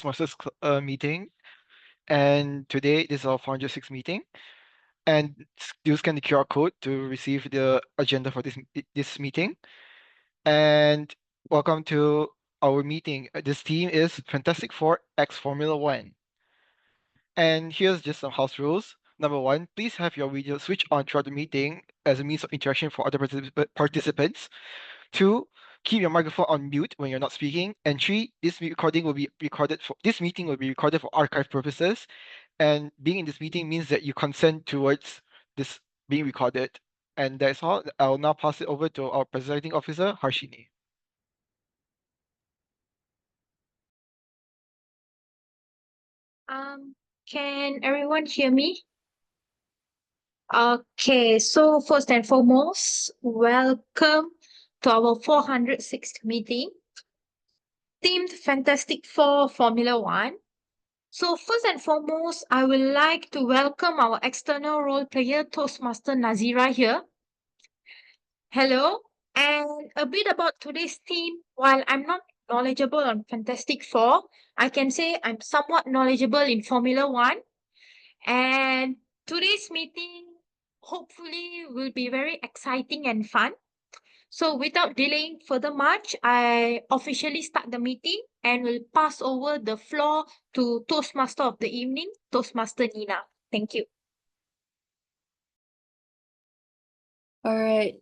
Toastmasters meeting, and today this is our 406 meeting. And you scan the QR code to receive the agenda for this meeting. And welcome to our meeting. This team is Fantastic Four X Formula One. And here's just some house rules. Number one, please have your video switch on throughout the meeting as a means of interaction for other participants. Two, keep your microphone on mute when you're not speaking. And three, this meeting will be recorded for archive purposes. And being in this meeting means that you consent towards this being recorded. And that's all. I'll now pass it over to our presiding officer, Harshini. Can everyone hear me? Okay, so first and foremost, welcome to our 406th meeting, themed Fantastic Four Formula One. So first and foremost, I would like to welcome our external role player, Toastmaster Nazirah here. Hello, and a bit about today's theme. While I'm not knowledgeable on Fantastic Four, I can say I'm somewhat knowledgeable in Formula One. And today's meeting hopefully will be very exciting and fun. So without delaying further much, I officially start the meeting and will pass over the floor to Toastmaster of the evening, Toastmaster Nina. Thank you. All right.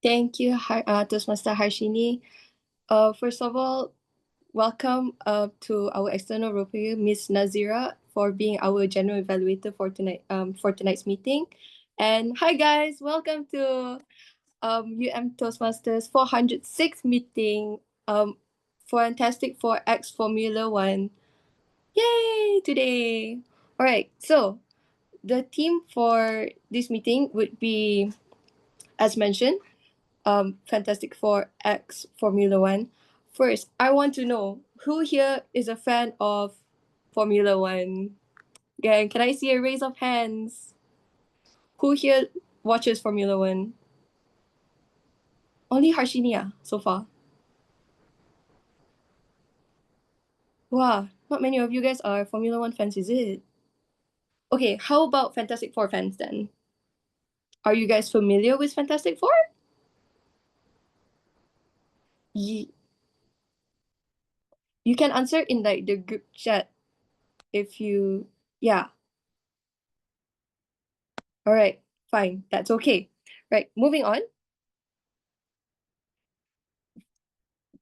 Thank you, Toastmaster Harshini. First of all, welcome to our external role player, Miss Nazirah, for being our general evaluator for tonight's meeting. And hi guys, welcome to Toastmasters 406 meeting. Fantastic for X Formula One. Yay today! All right, so the theme for this meeting would be, as mentioned, Fantastic Four X Formula One. First, I want to know who here is a fan of Formula One. Gang, can I see a raise of hands? Who here watches Formula One? Only Harshini so far. Wow, not many of you guys are Formula One fans, is it? Okay, how about Fantastic Four fans then? Are you guys familiar with Fantastic Four? You can answer in like the group chat if you, yeah. All right, fine, that's okay. Right, moving on.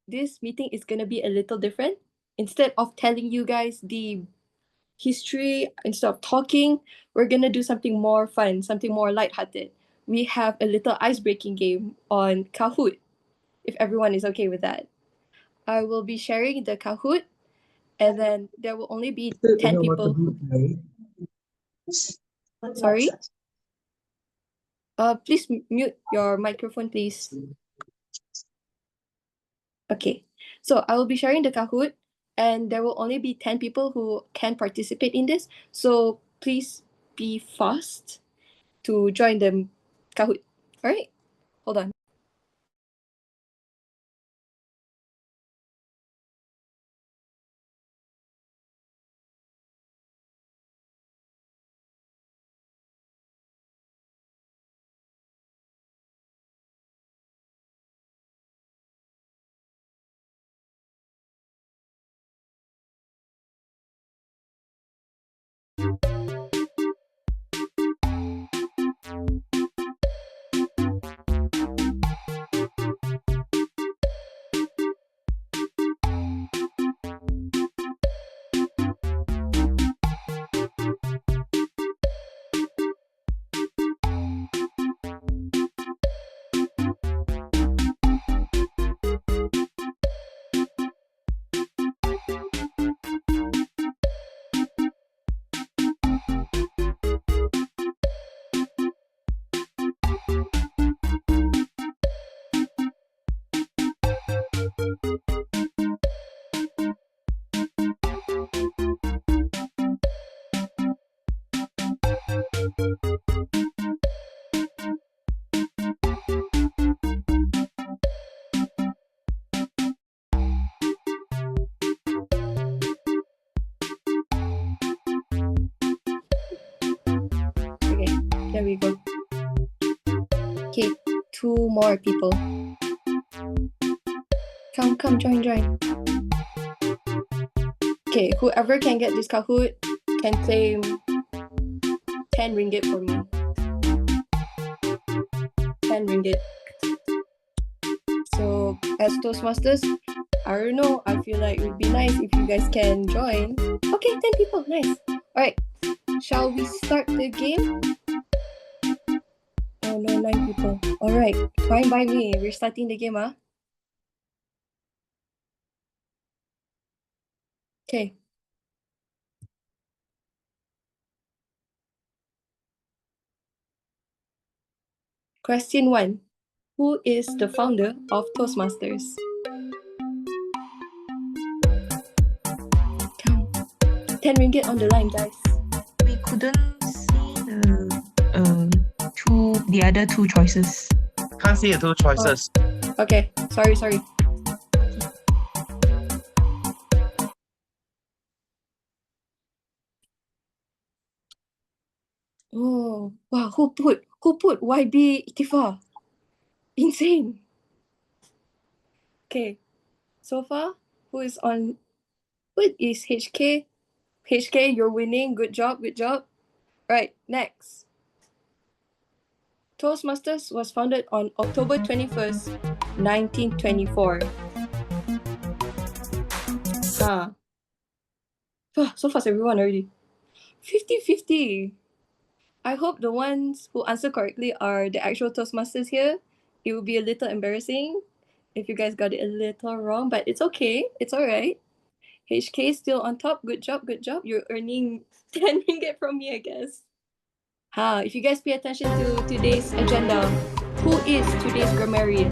This meeting is gonna be a little different. Instead of telling you guys the history, instead of talking, we're gonna do something more fun, something more lighthearted. We have a little ice-breaking game on Kahoot, if everyone is okay with that. I will be sharing the Kahoot, and then there will only be 10 people. Sorry? Please mute your microphone, please. Okay, so I will be sharing the Kahoot, and there will only be 10 people who can participate in this. So please be fast to join the Kahoot. All right, hold on. There we go. Okay, 2 more people. Come, join. Okay, whoever can get this Kahoot can claim 10 ringgit for me. 10 ringgit. So, as Toastmasters, I don't know, I feel like it would be nice if you guys can join. Okay, 10 people, nice. Alright, shall we start the game? Oh no, 9 people. Alright, fine by me. We're starting the game, huh? Okay. Question 1. Who is the founder of Toastmasters? Come. 10 ringgit on the line, guys. We couldn't see the other two choices. Can't see the two choices. Okay, sorry. Oh, wow, who put YB Ikhtifar? Insane. Okay, so far, who is HK? HK, you're winning. Good job. Right, next. Toastmasters was founded on October 21st, 1924. So fast everyone already. 50-50. I hope the ones who answer correctly are the actual Toastmasters here. It will be a little embarrassing if you guys got it a little wrong, but it's okay. It's alright. HK still on top. Good job. You're earning 10 ringgit from me, I guess. If you guys pay attention to today's agenda, who is today's grammarian?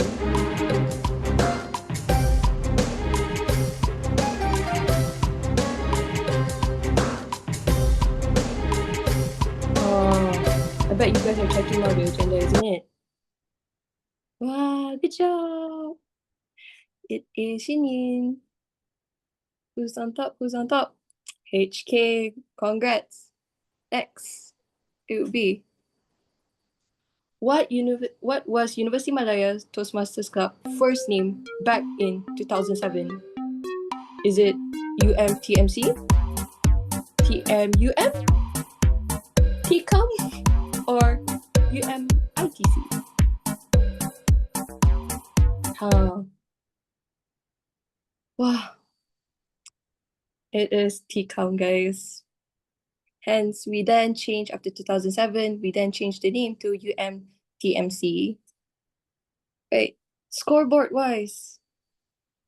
I bet you guys are checking out the agenda, isn't it? Wow, good job! It is Shin. Who's on top? HK, congrats. Next, it would be what was University Malaya's Toastmasters Club first name back in 2007? Is it UMTMC? TMUM? TCOM? Or UMITC? Wow. It is TCOM, guys. Hence, we then changed after 2007, we then changed the name to UMTMC. Right, scoreboard-wise,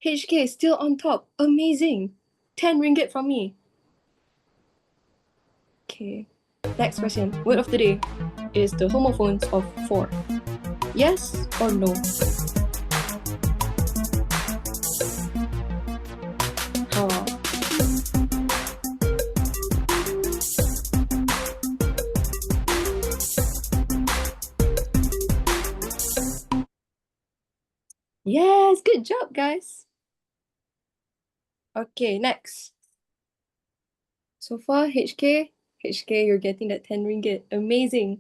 HK still on top. Amazing. 10 ringgit from me. Okay, next question. Word of the day is the homophones of 4. Yes or no? Yes, good job, guys. Okay, next. So far, HK, you're getting that 10 ringgit. Amazing.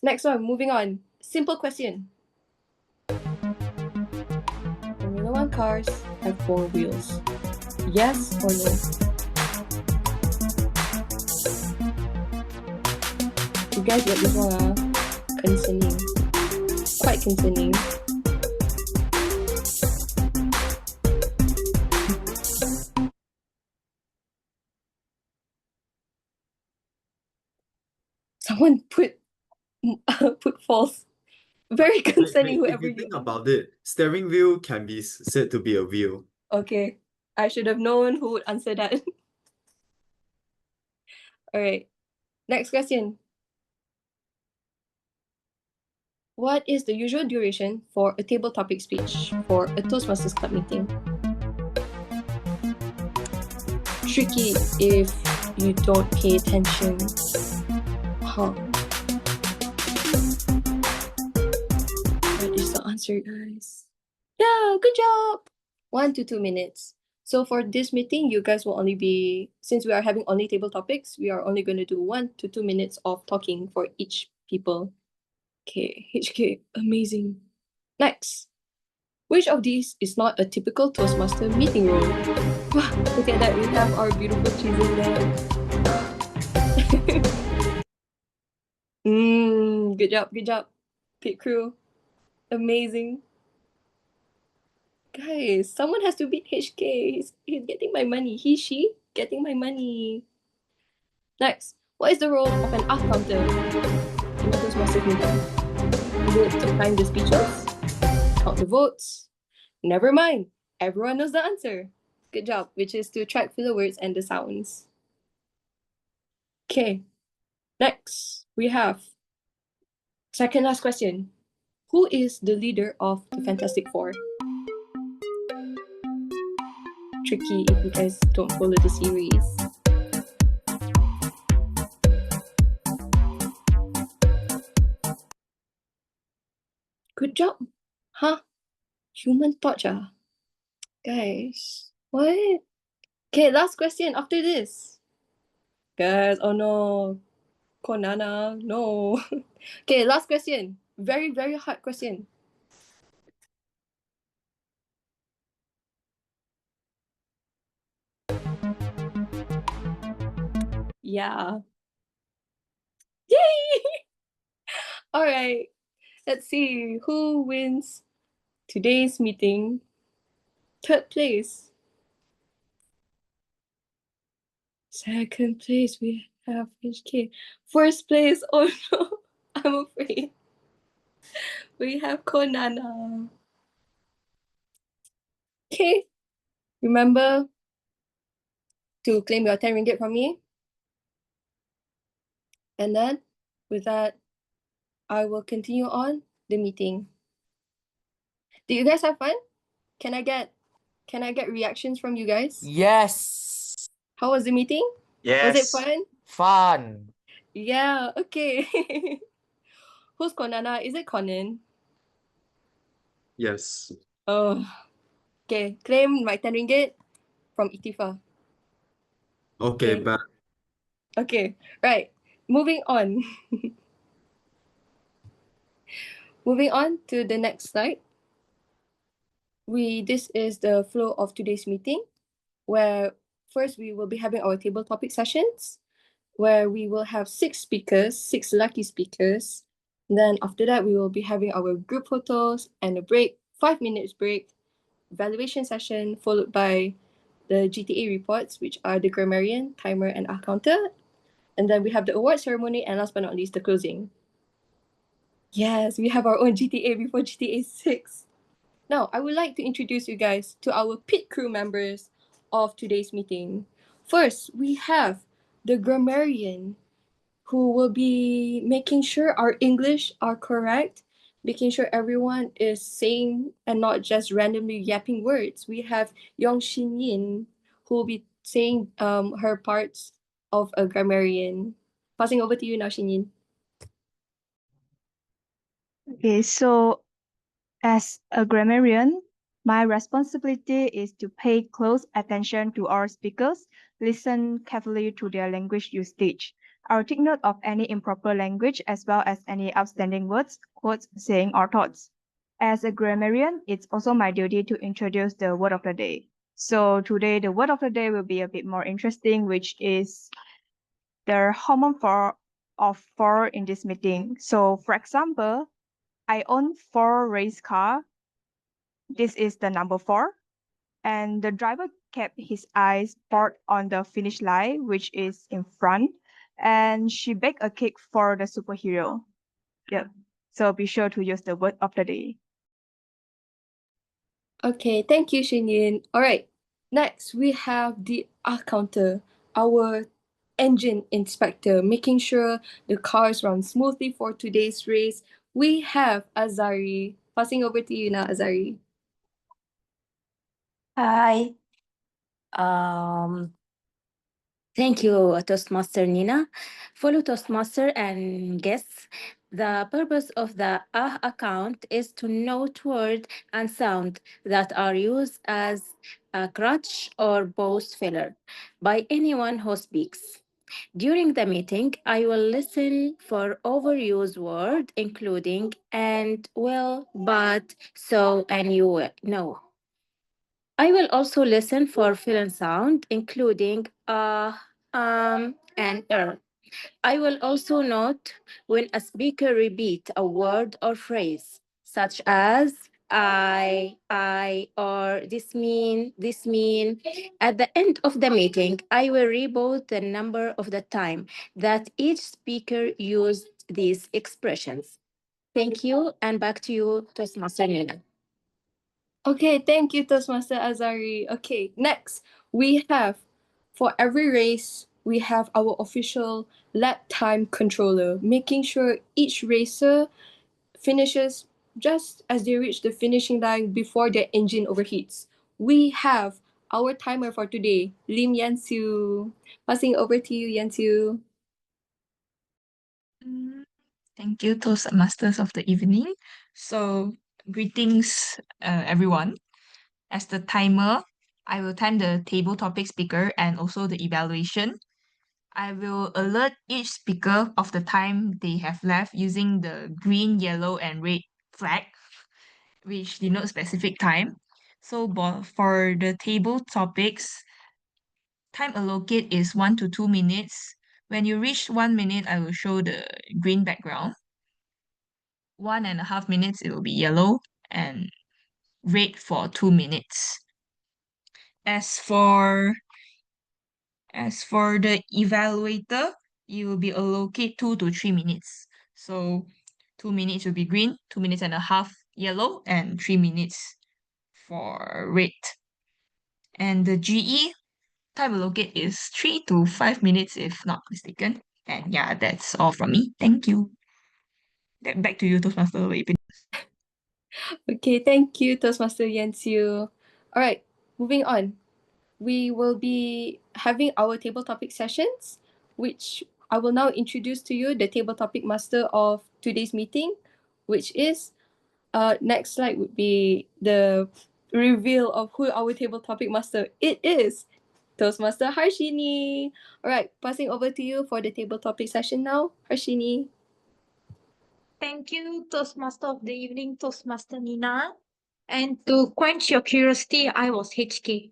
Next one, moving on. Simple question. Formula 1 cars have 4 wheels. Yes or no? You guys get this one, concerning. Quite concerning. Someone put false. Very concerning. Wait, whoever if you think about it, steering wheel can be said to be a wheel. Okay, I should have known who would answer that. Alright, next question. What is the usual duration for a table topic speech for a Toastmasters Club meeting? Tricky if you don't pay attention. What is the answer, guys? Yeah, good job! 1 to 2 minutes. So for this meeting, you guys will only be, since we are having only table topics, we are only going to do 1 to 2 minutes of talking for each people. Okay, HK, amazing. Next, which of these is not a typical Toastmaster meeting role? Wow, look at that, we have our beautiful cheese in there. Good job. Pit crew, amazing. Guys, someone has to beat HK. He's getting my money. She getting my money. Next, what is the role of an up counter in a Toastmasters meeting? Is it to time the speeches? Count the votes? Never mind. Everyone knows the answer. Good job, which is to track filler words and the sounds. Okay. Next, we have second last question. Who is the leader of the Fantastic Four? Tricky if you guys don't follow the series. Good job. Huh? Human Torch ah? Guys, what? Okay, last question after this. Guys, oh no. Konana, no. Okay, last question. Very, very hard question. Yeah. Yay! All right. Let's see who wins today's meeting. Third place. Second place, we have HK. First place, oh no, I'm afraid. We have Konana. Okay, remember to claim your 10 ringgit from me. And then with that, I will continue on the meeting. Did you guys have fun? Can I get reactions from you guys? Yes. How was the meeting? Was it fun? Fun. Yeah, okay. Who's Konana? Is it Conan? Yes. Oh, okay. Claim my 10 ringgit from Ikhtifar. Okay, Okay. but Okay, right. Moving on. Moving on to the next slide. This is the flow of today's meeting, where first we will be having our table topic sessions, where we will have 6 speakers, 6 lucky speakers. Then after that, we will be having our group photos and a break, 5 minutes break, evaluation session, followed by the GTA reports, which are the Grammarian, Timer, and Counter. And then we have the award ceremony, and last but not least, the closing. Yes, we have our own GTA before GTA 6. Now, I would like to introduce you guys to our pit crew members of today's meeting. First, we have the Grammarian, who will be making sure our English are correct, making sure everyone is saying and not just randomly yapping words. We have Yong Shin Yin, who will be saying her parts of a Grammarian. Passing over to you now, Shin Yin. Okay, so as a grammarian, my responsibility is to pay close attention to our speakers, listen carefully to their language usage. I'll take note of any improper language as well as any outstanding words, quotes, saying, or thoughts. As a grammarian, it's also my duty to introduce the word of the day. So today, the word of the day will be a bit more interesting, which is the hormone of four in this meeting. So for example, I own 4 race car. This is the number 4. And the driver kept his eyes put on the finish line, which is in front. And she baked a cake for the superhero. Yep. So be sure to use the word of the day. Okay, thank you, Shin Yin. All right, next we have the counter, our engine inspector, making sure the cars run smoothly for today's race. We have Azari. Passing over to you now, Azari. Hi. Thank you, Toastmaster Nina. Follow Toastmaster and guests. The purpose of the account is to note word and sound that are used as a crutch or boast filler by anyone who speaks. During the meeting, I will listen for overused words, including and, well, but, so, and you will know. I will also listen for fill and sound, including and I will also note when a speaker repeat a word or phrase, such as or this mean. At the end of the meeting, I will report the number of the time that each speaker used these expressions. Thank you, and back to you, Toastmaster Nina. Okay, thank you, Toastmaster Azari. Okay, next we have, for every race, we have our official lap time controller, making sure each racer finishes just as they reach the finishing line before their engine overheats. We have our timer for today, Lim Yansu. Passing over to you, Yansu. Thank you, Toastmasters of the evening. So, greetings, everyone. As the timer, I will time the table topic speaker and also the evaluation. I will alert each speaker of the time they have left using the green, yellow, and red flag, which denote specific time. So, for the table topics, time allocate is 1 to 2 minutes. When you reach 1 minute, I will show the green background. 1.5 minutes, it will be yellow, and red for 2 minutes. As for the evaluator, you will be allocate 2 to 3 minutes. So 2 minutes will be green, 2.5 minutes yellow, and 3 minutes for red. And the GE time allocate is 3 to 5 minutes if not mistaken. And yeah, that's all from me. Thank you. Back to you, Toastmaster Wei. Okay, thank you, Toastmaster Yansu. All right, moving on. We will be having our table topic sessions, which I will now introduce to you the table topic master of today's meeting, which is, next slide would be the reveal of who our table topic master. It is Toastmaster Harshini. All right, passing over to you for the table topic session now, Harshini. Thank you, Toastmaster of the evening, Toastmaster Nina. And to quench your curiosity, I was HK.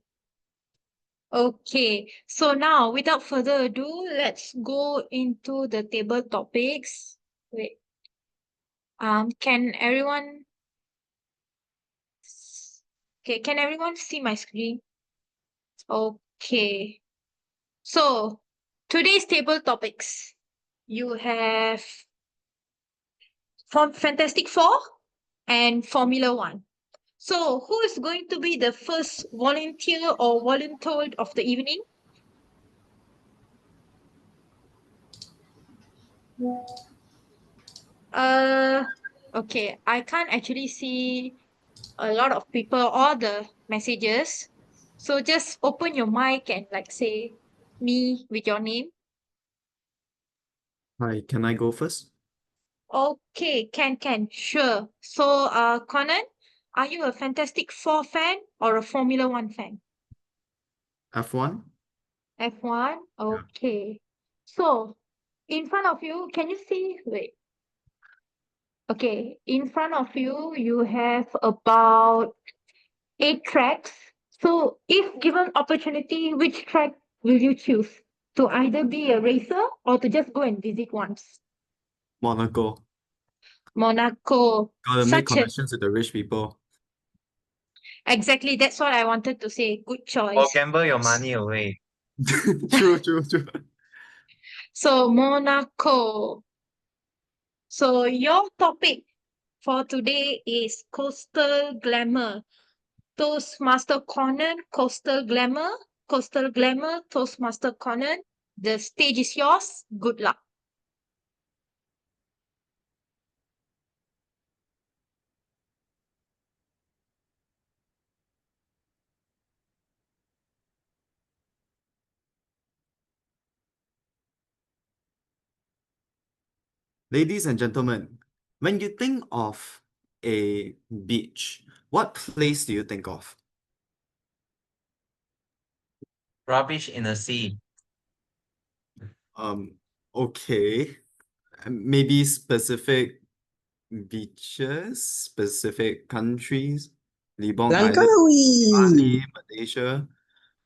Okay, so now without further ado, let's go into the table topics. Wait. Can everyone can everyone see my screen? Okay. So today's table topics. You have from Fantastic Four and Formula One. So who is going to be the first volunteer or voluntold of the evening? Okay, I can't actually see a lot of people or the messages. So just open your mic and like say me with your name. Hi, can I go first? Okay, can, sure. So Conan, are you a Fantastic Four fan or a Formula One fan? F1? F1? Okay. So in front of you, can you see? Wait. Okay, in front of you, you have about 8 tracks. So if given opportunity, which track will you choose? To either be a racer or to just go and visit once? Monaco. Monaco. Gotta make Such a connections with the rich people. exactly that's what I wanted to say. Good Or choice. gamble your money away. True. So Monaco. So your topic for today is coastal glamour. Toastmaster Conan, coastal glamour, Toastmaster Conan. The stage is yours. Good luck. Ladies and gentlemen, when you think of a beach, what place do you think of? Rubbish in the sea. Okay. Maybe specific beaches, specific countries, Libong Island, Langkawi. Bali, Malaysia.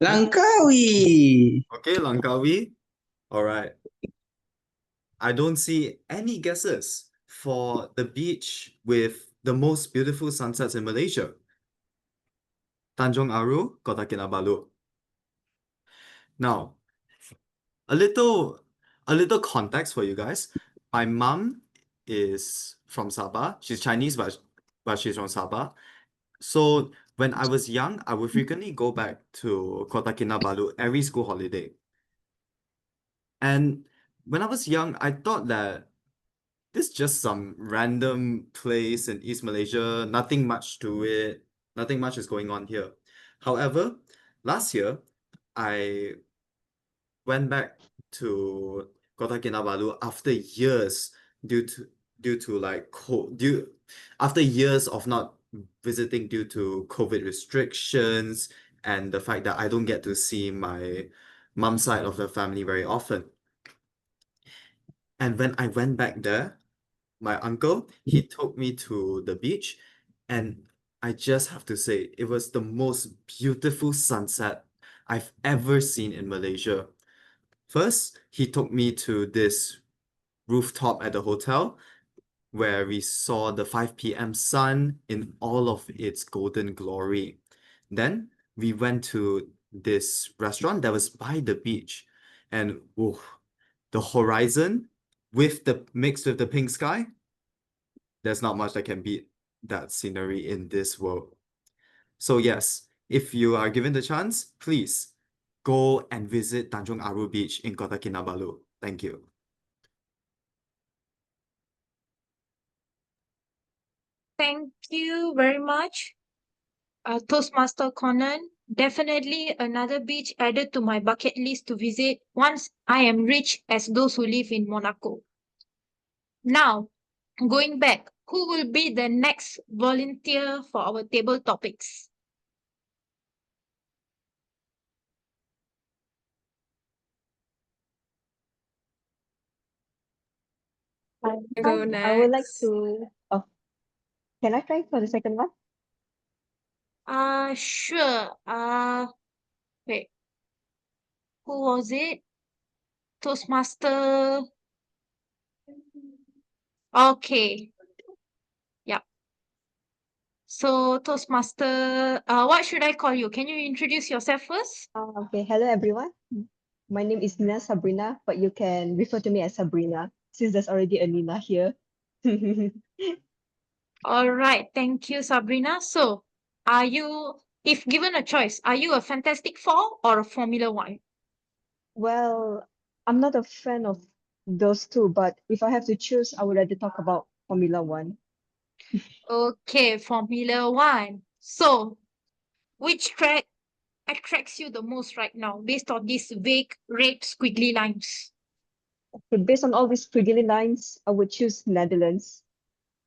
Langkawi. Okay, Langkawi. All right. I don't see any guesses for the beach with the most beautiful sunsets in Malaysia. Tanjung Aru, Kota Kinabalu. Now, a little context for you guys. My mom is from Sabah. She's Chinese, but she's from Sabah. So when I was young, I would frequently go back to Kota Kinabalu every school holiday. And when I was young, I thought that this is just some random place in East Malaysia, nothing much to it, nothing much is going on here. However, last year, I went back to Kota Kinabalu after years due to like after years of not visiting due to COVID restrictions and the fact that I don't get to see my mom's side of the family very often. And when I went back there, my uncle, he took me to the beach, and I just have to say, it was the most beautiful sunset I've ever seen in Malaysia. First, he took me to this rooftop at the hotel where we saw the 5 p.m. sun in all of its golden glory. Then we went to this restaurant that was by the beach, and the horizon mixed with the pink sky, there's not much that can beat that scenery in this world. So yes, if you are given the chance, please go and visit Tanjung Aru Beach in Kota Kinabalu. Thank you. Thank you very much, Toastmaster Conan. Definitely another beach added to my bucket list to visit once I am rich as those who live in Monaco. Now, going back, who will be the next volunteer for our table topics? Go I would like next. to. Oh, can I try for the second one? Sure. Wait, who was it? Toastmaster. Okay. Yeah. So, Toastmaster, what should I call you? Can you introduce yourself first? Okay. Hello, everyone. My name is Nina Sabrina, but you can refer to me as Sabrina since there's already a Nina here. All right. Thank you, Sabrina. So, if given a choice, are you a Fantastic Four or a Formula One? Well, I'm not a fan of those two, but if I have to choose, I would rather talk about Formula One. Okay, Formula One. So, which track attracts you the most right now based on these vague red squiggly lines? Okay, based on all these squiggly lines, I would choose Netherlands.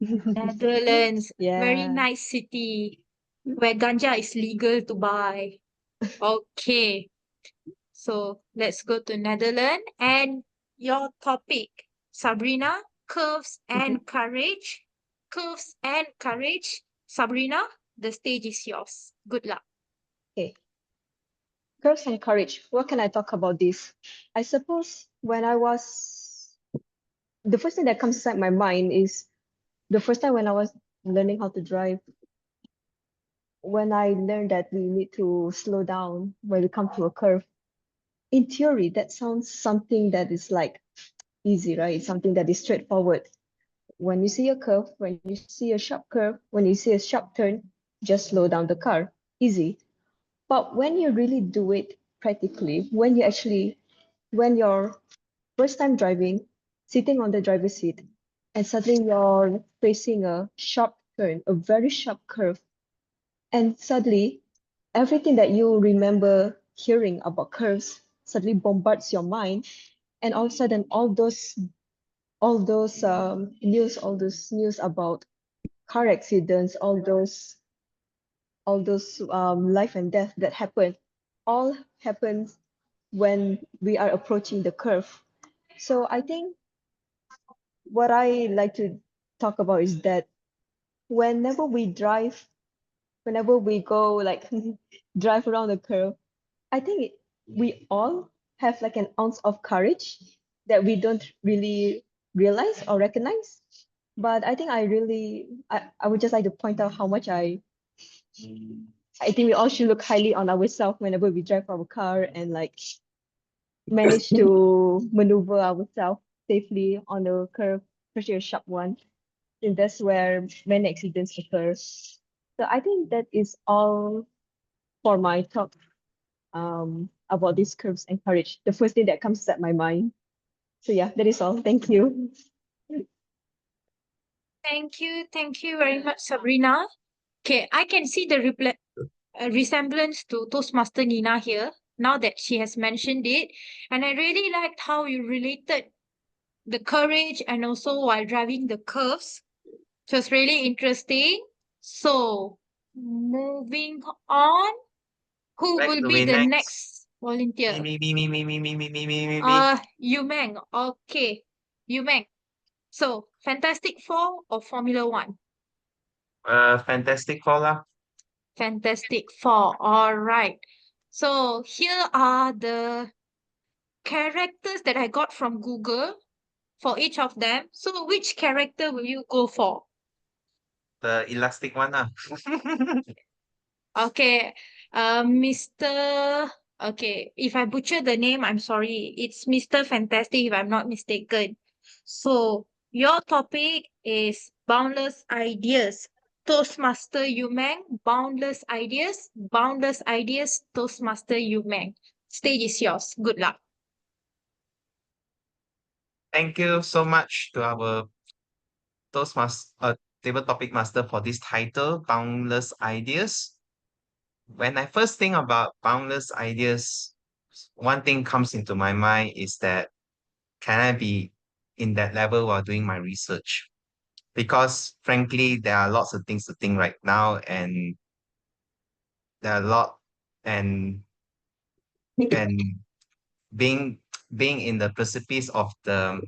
Netherlands, very Yeah. nice city where ganja is legal to buy. Okay, so let's go to Netherlands and your topic, Sabrina, curves and courage. Curves and courage. Sabrina, the stage is yours. Good luck. Okay. Curves and courage. What can I talk about this? I suppose the first thing that comes inside my mind is the first time when I was learning how to drive, when I learned that we need to slow down when we come to a curve. In theory, that sounds something that is like easy, right? Something that is straightforward. When you see a curve, when you see a sharp curve, when you see a sharp turn, just slow down the car. Easy. But when you really do it practically, when you're first time driving, sitting on the driver's seat, and suddenly you're facing a sharp turn, a very sharp curve, and suddenly everything that you remember hearing about curves suddenly bombards your mind, and all of a sudden all those news about car accidents, all those life and death that happen, all happens when we are approaching the curve. So I think what I like to talk about is that whenever we drive, whenever we go like drive around the curve, I think we all have like an ounce of courage that we don't really realize or recognize. But I think I would just like to point out how much I think we all should look highly on ourselves whenever we drive our car and like manage to maneuver ourselves safely on the curve, especially a sharp one. And that's where many accidents occur. So I think that is all for my talk about these curves and courage. The first thing that comes at my mind. So yeah, that is all. Thank you. Thank you very much, Sabrina. Okay, I can see the resemblance to Toastmaster Nina here, now that she has mentioned it. And I really liked how you related the courage and also while driving the curves. So it's really interesting. So, moving on, who Back will to be me the next. next volunteer? Me. Meng. Okay, Meng. So, Fantastic Four or Formula One? Fantastic Four lah. Fantastic Four. All right. So, here are the characters that I got from Google for each of them. So, which character will you go for? The elastic one lah. Okay, Mr. Okay, if I butcher the name, I'm sorry. It's Mr. Fantastic, if I'm not mistaken. So, your topic is boundless ideas. Toastmaster Meng, boundless ideas, Toastmaster Meng. Stage is yours. Good luck. Thank you so much to our table topic master for this title, Boundless Ideas. When I first think about boundless ideas, one thing comes into my mind is that can I be in that level while doing my research? Because frankly, there are lots of things to think right now, and there are a lot and and being in the precipice of the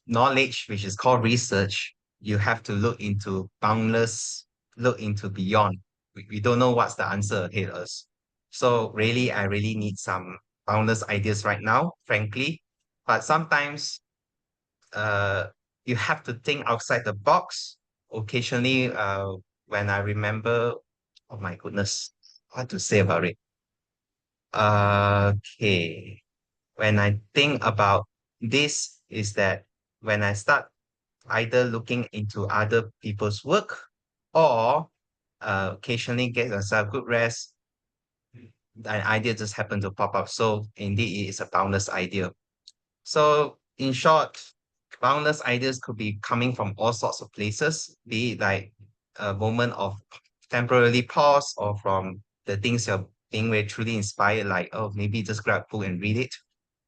knowledge which is called research, you have to look into boundless, look into beyond. We don't know what's the answer ahead of us. So really, I really need some boundless ideas right now, frankly. But sometimes you have to think outside the box. Occasionally, when I remember, oh my goodness, what to say about it? Okay. When I think about this is that when I start either looking into other people's work or occasionally get yourself good rest, an idea just happened to pop up. So indeed, it is a boundless idea. So in short, boundless ideas could be coming from all sorts of places, be it like a moment of temporarily pause or from the things you're being very truly inspired, like, oh, maybe just grab a book and read it.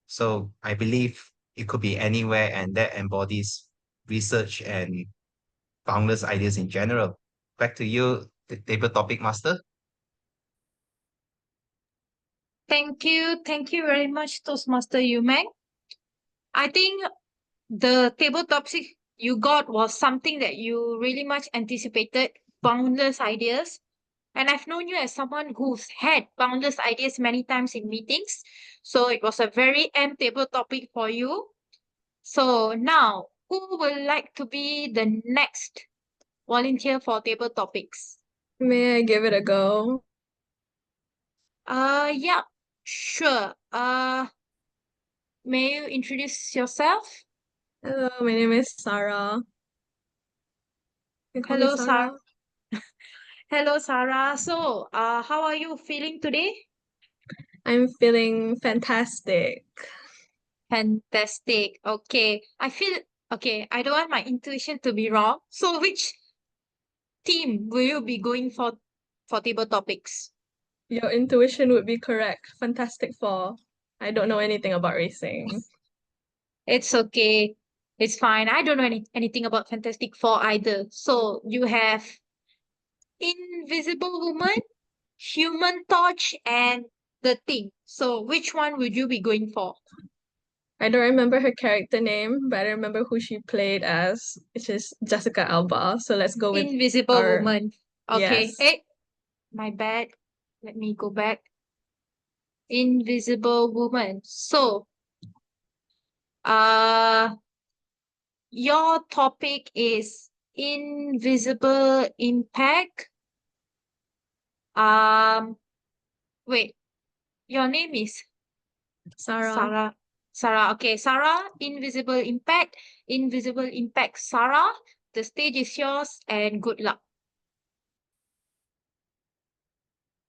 So I believe it could be anywhere, and that embodies research and boundless ideas in general. Back to you, the table topic master. Thank you. Thank you very much, Toastmaster Meng. I think the table topic you got was something that you really much anticipated, boundless ideas. And I've known you as someone who's had boundless ideas many times in meetings. So it was a very end table topic for you. So now, who will like to be the next volunteer for table topics? May I give it a go? Yeah, sure. May you introduce yourself? Hello, my name is Sara. You can call me Hello, Sara. Hello, Sara. So, how are you feeling today? I'm feeling fantastic. Fantastic. Okay. Okay, I don't want my intuition to be wrong. So, which team will you be going for table topics? Your intuition would be correct. Fantastic Four. I don't know anything about racing. It's okay. It's fine. I don't know anything about Fantastic Four either. So, you have Invisible Woman, Human Torch, and the thing. So which one would you be going for? I don't remember her character name, but I remember who she played as, which is Jessica Alba. So let's go with Invisible our... Woman. Okay. Yes. Hey, my bad. Let me go back. Invisible Woman. So, your topic is invisible impact. Wait, your name is Sara. Sara. Sara. Okay, Sara, invisible impact. Invisible impact, Sara. The stage is yours and good luck.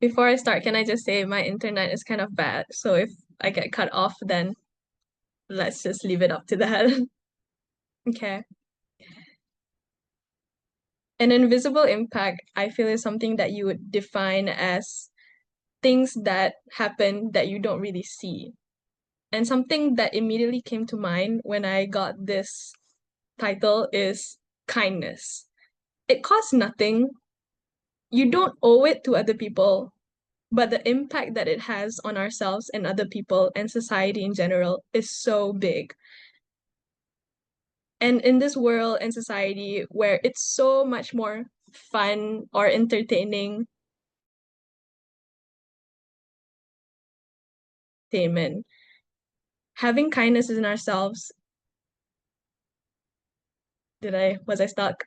Before I start, can I just say my internet is kind of bad. So if I get cut off, then let's just leave it up to that. Okay. An invisible impact, I feel, is something that you would define as things that happen that you don't really see. And something that immediately came to mind when I got this title is kindness. It costs nothing. You don't owe it to other people, but the impact that it has on ourselves and other people and society in general is so big. And in this world and society where it's so much more fun or entertaining, having kindness in ourselves. Was I stuck?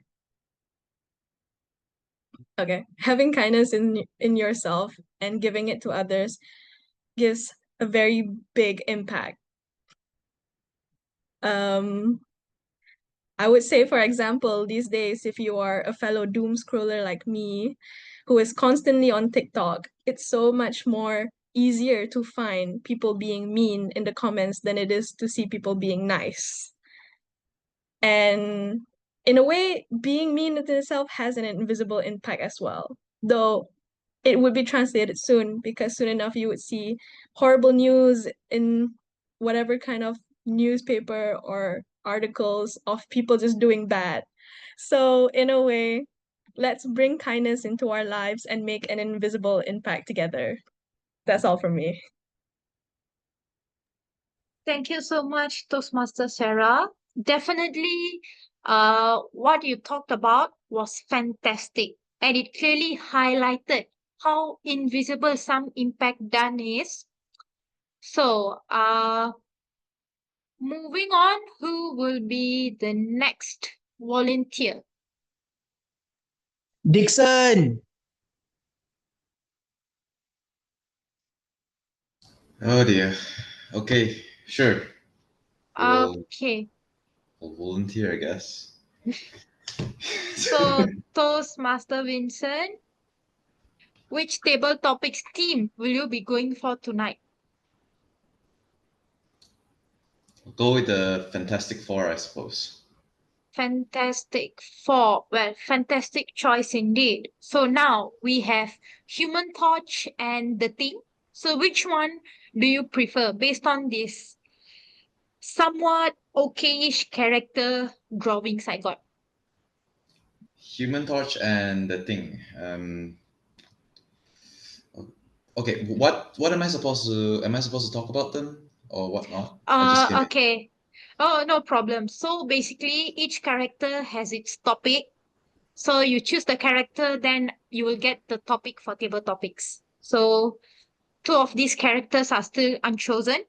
Okay. Having kindness in yourself and giving it to others gives a very big impact. I would say, for example, these days, if you are a fellow doom scroller like me, who is constantly on TikTok, it's so much more easier to find people being mean in the comments than it is to see people being nice. And in a way, being mean in itself has an invisible impact as well, though it would be translated soon, because soon enough you would see horrible news in whatever kind of newspaper or articles of people just doing bad. So in a way, let's bring kindness into our lives and make an invisible impact together. That's all from me. Thank you so much, Toastmaster Sarah. Definitely, what you talked about was fantastic, and it clearly highlighted how invisible some impact done is. So, moving on, who will be the next volunteer? Dickson. Oh dear. Okay, sure. Okay, We'll volunteer, I guess. so Toastmaster Vincent, which table topics team will you be going for tonight? I'll go with the Fantastic Four, I suppose. Fantastic Four. Well, fantastic choice indeed. So now we have Human Torch and the Thing. So which one do you prefer based on this somewhat okayish character drawings I got? Human Torch and the Thing. Okay, what am I supposed to? Am I supposed to talk about them or whatnot? I just came in. Okay. Oh, no problem. So basically, each character has its topic. So you choose the character, then you will get the topic for table topics. So two of these characters are still unchosen.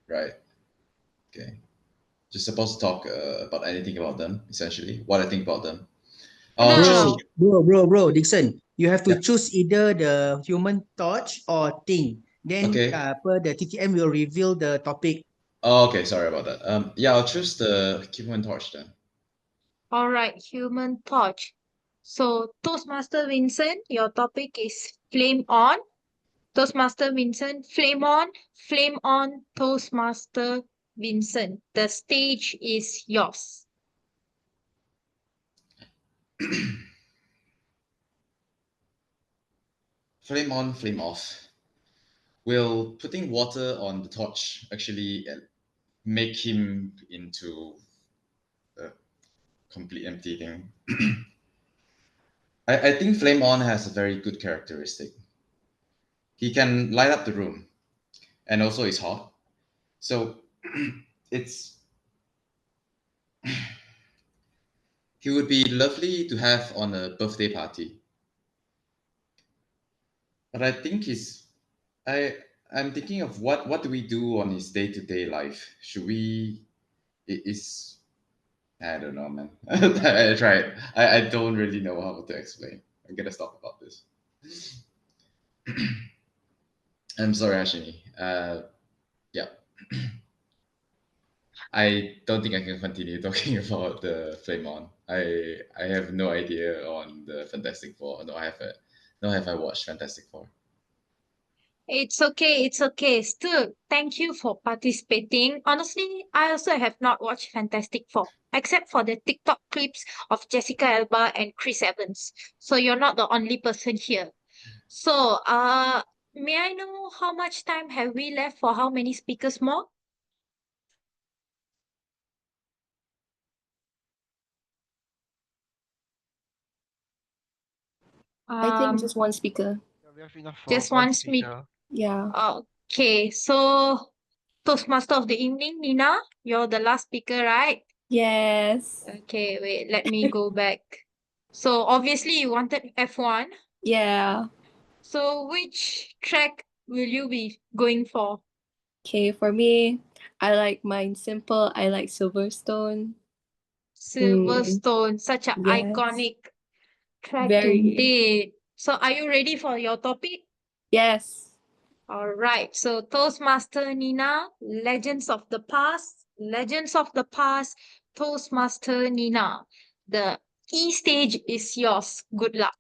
Right. Okay. Just supposed to talk about anything about them, essentially. What I think about them. I'll choose. Bro, Dickson, you have to Yeah. choose either the Human Torch or Thing. Then Okay. per the TTM will reveal the topic. Oh, okay. Sorry about that. Yeah, I'll choose the Human Torch then. All right, Human Torch. So Toastmaster Vincent, your topic is Flame On. Toastmaster Vincent, Flame On, Toastmaster Vincent. The stage is yours. Flame on, flame off. Will putting water on the torch actually make him into a complete empty thing? I think flame on has a very good characteristic. he can light up the room, and also it's hot. So it's he would be lovely to have on a birthday party. But I think I I'm thinking of what do we do on his day-to-day life? Should we is I don't know, man. I tried. I don't really know how to explain. I'm gonna stop about this. I'm sorry, Ashini. Yeah. I don't think I can continue talking about the Flame On. I have no idea on the Fantastic Four. No have I watched Fantastic Four. It's okay, it's okay. Still, thank you for participating. Honestly, I also have not watched Fantastic Four, except for the TikTok clips of Jessica Alba and Chris Evans. So you're not the only person here. So, may I know how much time have we left for how many speakers more? I think Um, just one speaker. Yeah, we have enough for just one one speak. speaker. Yeah. Okay, so Toastmaster of the evening, Nina, you're the last speaker, right? Yes. Okay, wait, let me go back. So obviously you wanted F1. Yeah. So which track will you be going for? Okay, for me, I like mine simple. I like Silverstone. Silverstone, such an Yes. iconic track Very. indeed. So are you ready for your topic? Yes. All right. So Toastmaster Nina, Legends of the Past, Legends of the Past, Toastmaster Nina. The E stage is yours. Good luck.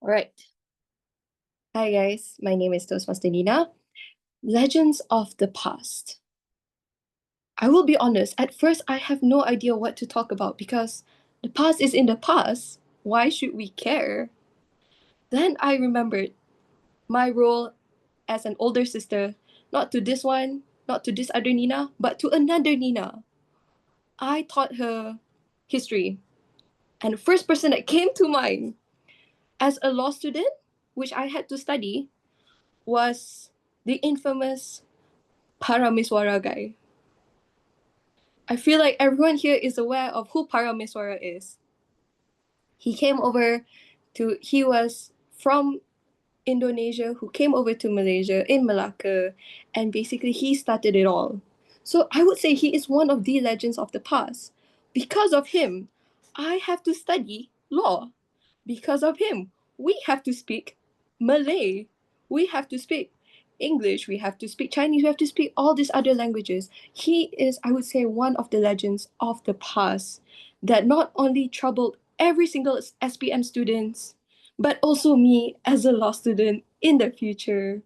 All right. Hi guys, my name is Toastmaster Nina. Legends of the Past. I will be honest, at first I have no idea what to talk about because the past is in the past. Why should we care? Then I remembered my role as an older sister, not to this one, not to this other Nina, but to another Nina. I taught her history. And the first person that came to mind as a law student, which I had to study, was the infamous Paramiswara guy. I feel like everyone here is aware of who Paramiswara is. He was from Indonesia who came over to Malaysia in Malacca, and basically he started it all. So I would say he is one of the legends of the past. Because of him, I have to study law. Because of him, we have to speak Malay. We have to speak English. We have to speak Chinese. We have to speak all these other languages. He is, I would say, one of the legends of the past that not only troubled every single SPM students, but also me as a law student in the future.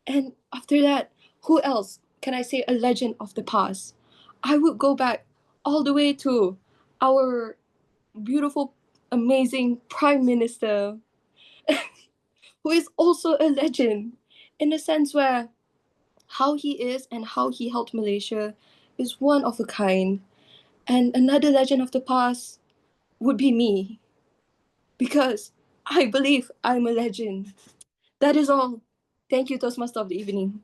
And after that, who else can I say a legend of the past? I would go back all the way to our beautiful, amazing Prime Minister, who is also a legend in the sense where how he is and how he helped Malaysia is one of a kind. And another legend of the past would be me, because I believe I'm a legend. That is all. Thank you, Toastmaster of the evening.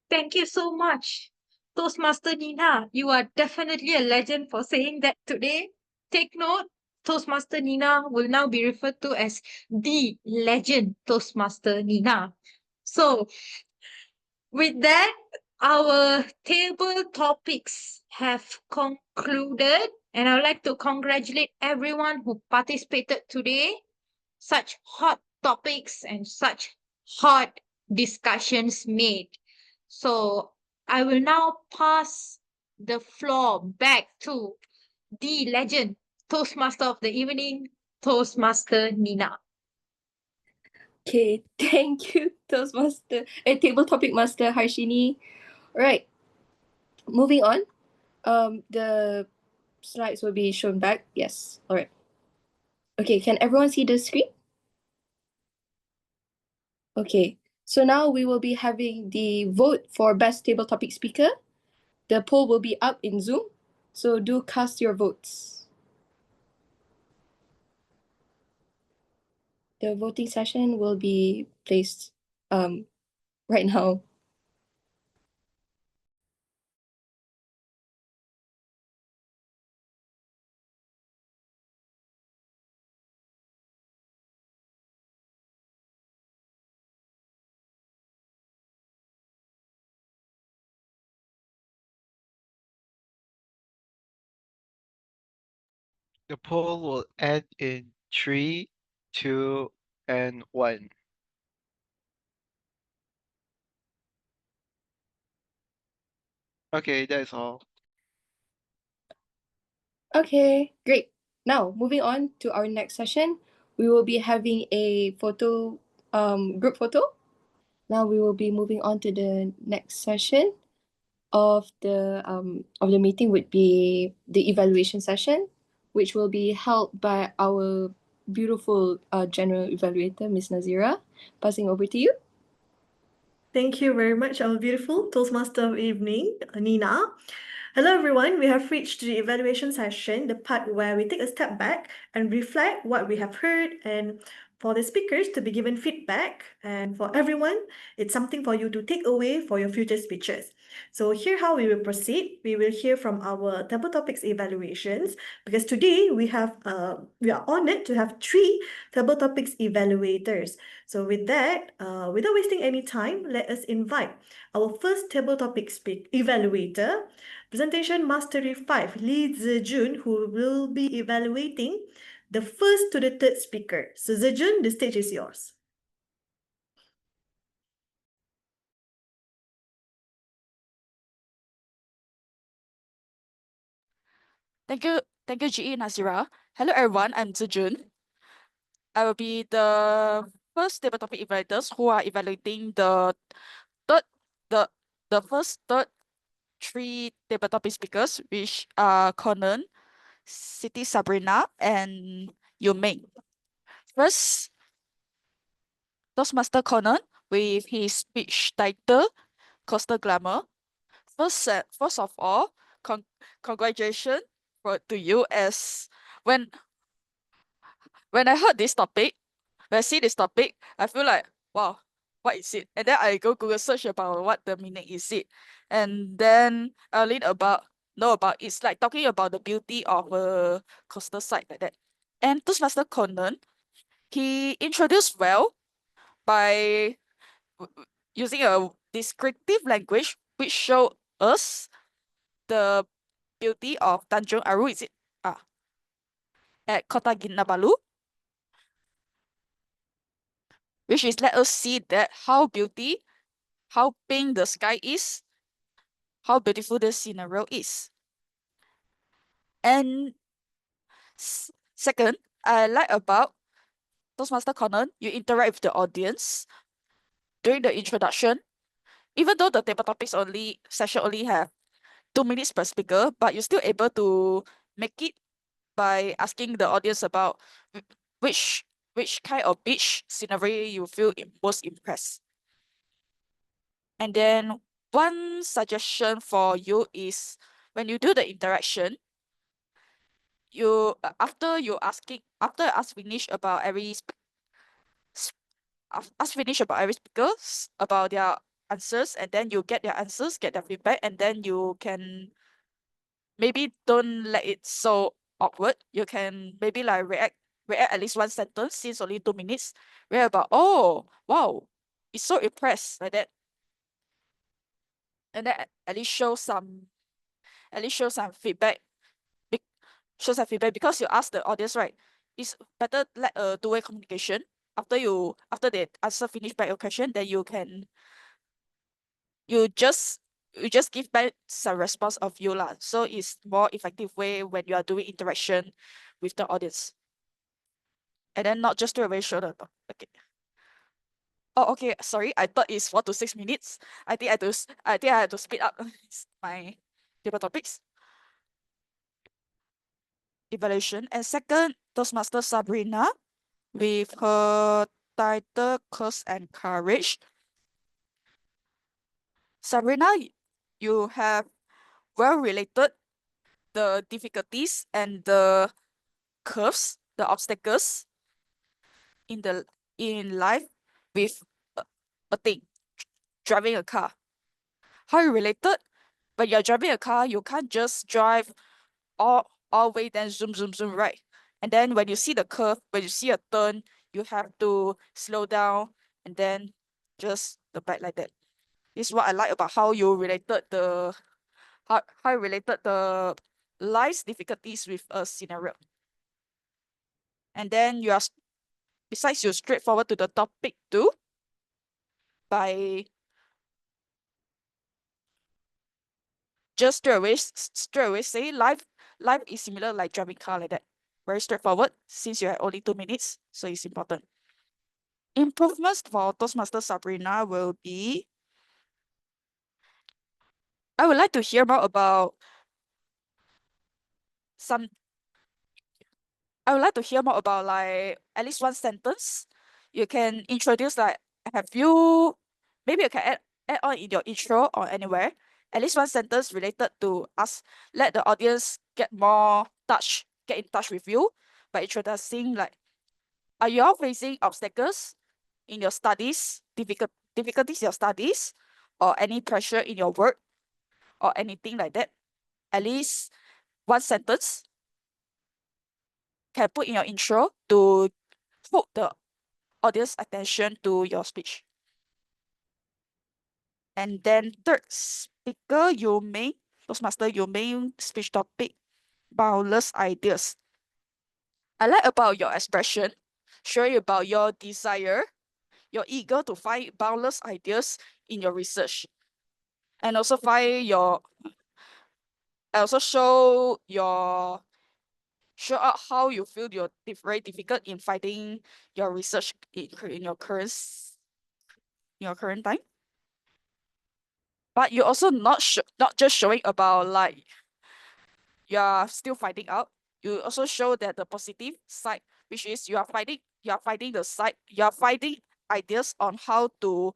Thank you so much. Toastmaster Nina, you are definitely a legend for saying that today. Take note, Toastmaster Nina will now be referred to as the legend Toastmaster Nina. So, with that, our table topics have concluded, and I would like to congratulate everyone who participated today. Such hot topics and such hot discussions made. So I will now pass the floor back to the legend, Toastmaster of the evening, Toastmaster Nina. Okay, thank you, Toastmaster, Table Topic Master Harshini. Right, moving on. The slides will be shown back. Yes, all right. Okay, can everyone see the screen? Okay, so now we will be having the vote for best table topic speaker. The poll will be up in Zoom. So do cast your votes. The voting session will be placed right now. The poll will end in 3, 2, and 1. Okay, that's all. Okay, great. Now, moving on to our next session, we will be having a photo, group photo. Now we will be moving on to the next session of the meeting would be the evaluation session, which will be held by our beautiful general evaluator, Miss Nazirah. Passing over to you. Thank you very much, our beautiful Toastmaster of Evening, Nina. Hello, everyone. We have reached the evaluation session, the part where we take a step back and reflect what we have heard, and for the speakers to be given feedback, and for everyone, it's something for you to take away for your future speeches. So here how we will proceed. We will hear from our table topics evaluations, because today we are honored to have 3 table topics evaluators. So with that, without wasting any time, let us invite our first table topics evaluator, Presentation Mastery 5, Zhi Jun, who will be evaluating the first to the third speaker. So Zhi Jun, the stage is yours. Thank you, GE Nazirah. Hello everyone, I'm Zhi Jun. I will be the first table topic evaluators who are evaluating third the the first third 3 table topic speakers, which are Conan, Sabrina, and Meng. First, Toastmaster Conan with his speech title Coastal Glamour. First of all, congratulations to you, as when I heard this topic, when I see this topic, I feel like, wow, what is it? And then I go Google search about what the meaning is it. And then I know about it's like talking about the beauty of a coastal site like that. And Toastmaster Conan, he introduced well by using a descriptive language which show us the beauty of Tanjung Aru, is it? At Kota Kinabalu, which is let us see that how pink the sky is, how beautiful the scenario is. And second, I like about Toastmaster Conan, you interact with the audience during the introduction. Even though the table topics session only have 2 minutes per speaker, but you're still able to make it by asking the audience about which kind of beach scenery you feel most impressed. And then one suggestion for you is when you do the interaction, after ask finish about every speaker about their answers, and then you get their answers, get their feedback, and then you can maybe don't let it so awkward. You can maybe like react at least one sentence since only 2 minutes. React about, oh wow, it's so impressed like that. And then at least show some feedback. Show some feedback because you ask the audience, right? It's better let a two-way communication. After they answer finish back your question, then you just give back some response of you lah. So it's more effective way when you are doing interaction with the audience. And then not just to a very short talk. Okay. Oh, okay. Sorry, I thought it's 4 to 6 minutes. I think I had to speed up my table topics. Evaluation. And second, Toastmaster Sabrina with her title Curse and Courage. Sabrina, you have well related the difficulties and the curves, the obstacles in life with a thing, driving a car. How you related? When you're driving a car, you can't just drive all way then zoom zoom zoom, right? And then when you see the curve, when you see a turn, you have to slow down and then just the back like that. This is what I like about how you related the how you related the life's difficulties with a scenario. And then besides you straightforward to the topic too by just straight away say life is similar like driving car like that. Very straightforward since you have only 2 minutes, so it's important. Improvements for Toastmaster Sabrina will be I would like to hear more about some I would like to hear more about like at least one sentence. You can introduce like maybe you can add on in your intro or anywhere. At least one sentence related to us. Let the audience get in touch with you by introducing like, are you all facing obstacles in your studies, difficulties in your studies, or any pressure in your work, or anything like that? At least one sentence can put in your intro to hook the audience attention to your speech. And then third speaker, Toastmaster speech topic, boundless ideas. I like about your expression, showing about your desire, you're eager to find boundless ideas in your research. And also show out how you feel you're very difficult in finding your research in your current time. But you also not just showing about like you are still finding out. You also show that the positive side, which is you are finding ideas on how to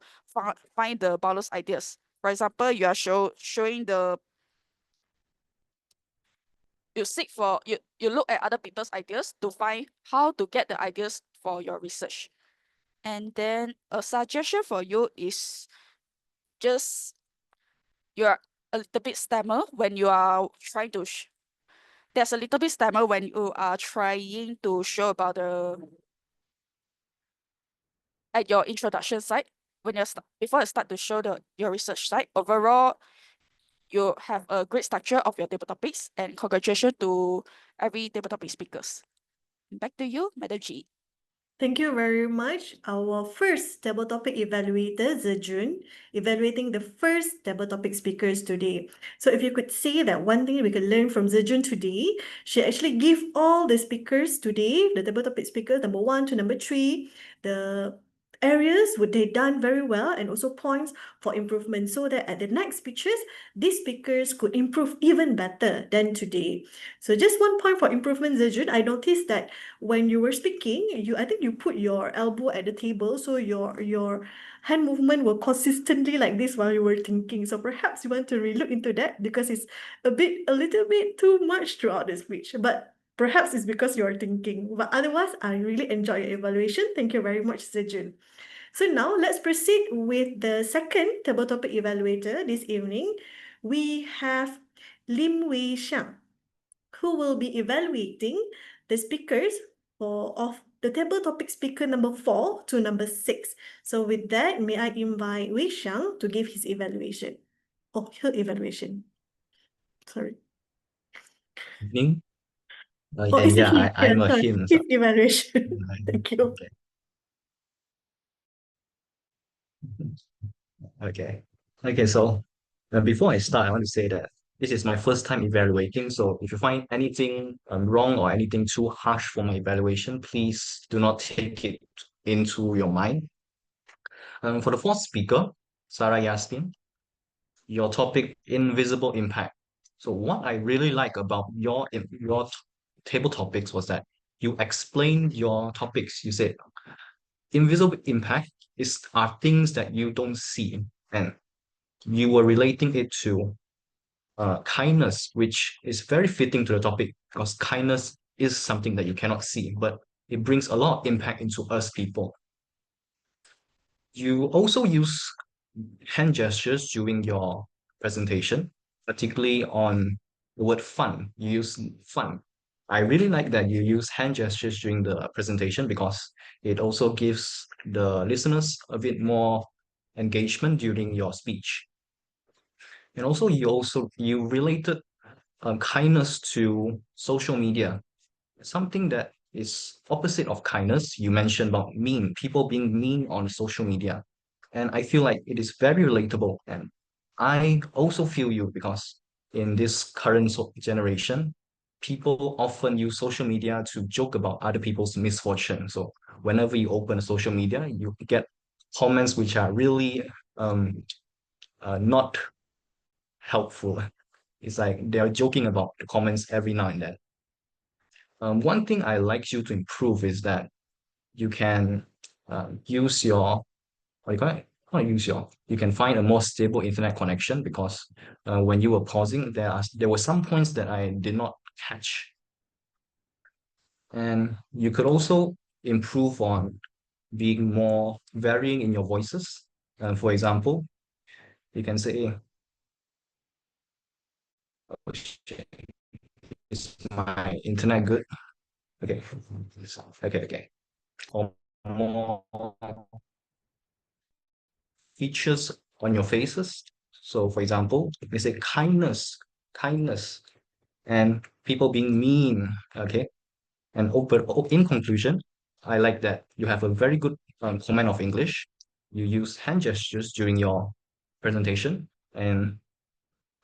find the boundless ideas. For example, you are showing you look at other people's ideas to find how to get the ideas for your research. And then a suggestion for you is just you're a little bit stammer when you are trying to there's a little bit stammer when you are trying to show about at your introduction side when before you start to show your research side. Overall, you have a great structure of your table topics, and congratulations to every table topic speakers. Back to you, Madam G. Thank you very much. Our first table topic evaluator, Zhi Jun, evaluating the first table topic speakers today. So if you could say that one thing we could learn from Zhi Jun today, she actually give all the speakers today, the table topic speakers, number 1 to number 3, the areas would they done very well and also points for improvement so that at the next speeches, these speakers could improve even better than today. So just one point for improvement, Zhi Jun, I noticed that when you were speaking, I think you put your elbow at the table, so your hand movement were consistently like this while you were thinking. So perhaps you want to relook into that because it's a little bit too much throughout the speech. But perhaps it's because you are thinking. But otherwise, I really enjoy your evaluation. Thank you very much, Zhi Jun. So now let's proceed with the second table topic evaluator this evening. We have Wei Xiang, who will be evaluating the speakers of the table topic speaker number 4 to number 6. So with that, may I invite Wei Xiang to give his evaluation. Oh, her evaluation. Sorry. Evening. Oh, And it's yeah, him. I'm a Sorry. him. His evaluation. Thank you. Okay. Okay. Okay, so before I start, I want to say that this is my first time evaluating. So if you find anything wrong or anything too harsh for my evaluation, please do not take it into your mind. For the fourth speaker, Sara Yasmin, your topic, invisible impact. So what I really like about your table topics was that you explained your topics. You said invisible impact are things that you don't see, and you were relating it to kindness, which is very fitting to the topic because kindness is something that you cannot see, but it brings a lot of impact into us people. You also use hand gestures during your presentation, particularly on the word fun. You use fun. I really like that you use hand gestures during the presentation because it also gives the listeners a bit more engagement during your speech. And also you related kindness to social media, something that is opposite of kindness. You mentioned about people being mean on social media. And I feel like it is very relatable. And I also feel you because in this current generation, people often use social media to joke about other people's misfortune. So whenever you open social media, you get comments which are really not helpful. It's like they're joking about the comments every now and then. One thing I like you to improve is that you can use your, what do you call it? Not use your, you can find a more stable internet connection because when you were pausing, there were some points that I did not catch. And you could also improve on being more varying in your voices. For example, you can say, oh, shit, is my internet good? Okay. Okay. Or more features on your faces. So for example, they say kindness, and people being mean, okay? And in conclusion, I like that you have a very good command of English. You use hand gestures during your presentation, and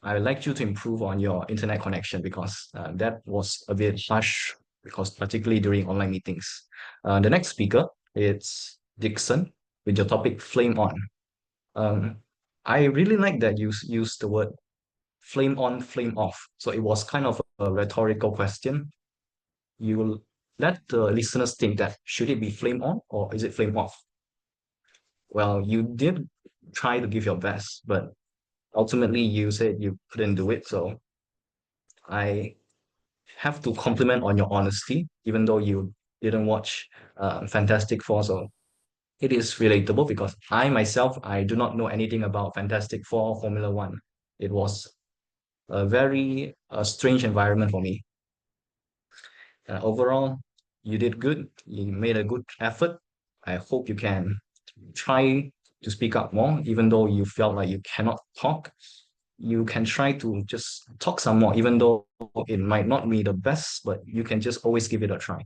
I would like you to improve on your internet connection because that was a bit harsh because particularly during online meetings. The next speaker is Dickson with your topic flame on. Um, I really like that you use the word flame on, flame off. So it was kind of a rhetorical question. You will let the listeners think that should it be flame on or is it flame off? Well, you did try to give your best, but ultimately you said you couldn't do it. So I have to compliment on your honesty, even though you didn't watch Fantastic Four. So it is relatable because I myself, I do not know anything about Fantastic Four Formula One. It was a very strange environment for me. Overall, you did good. You made a good effort. I hope you can try to speak up more, even though you felt like you cannot talk. You can try to just talk some more, even though it might not be the best, but you can just always give it a try.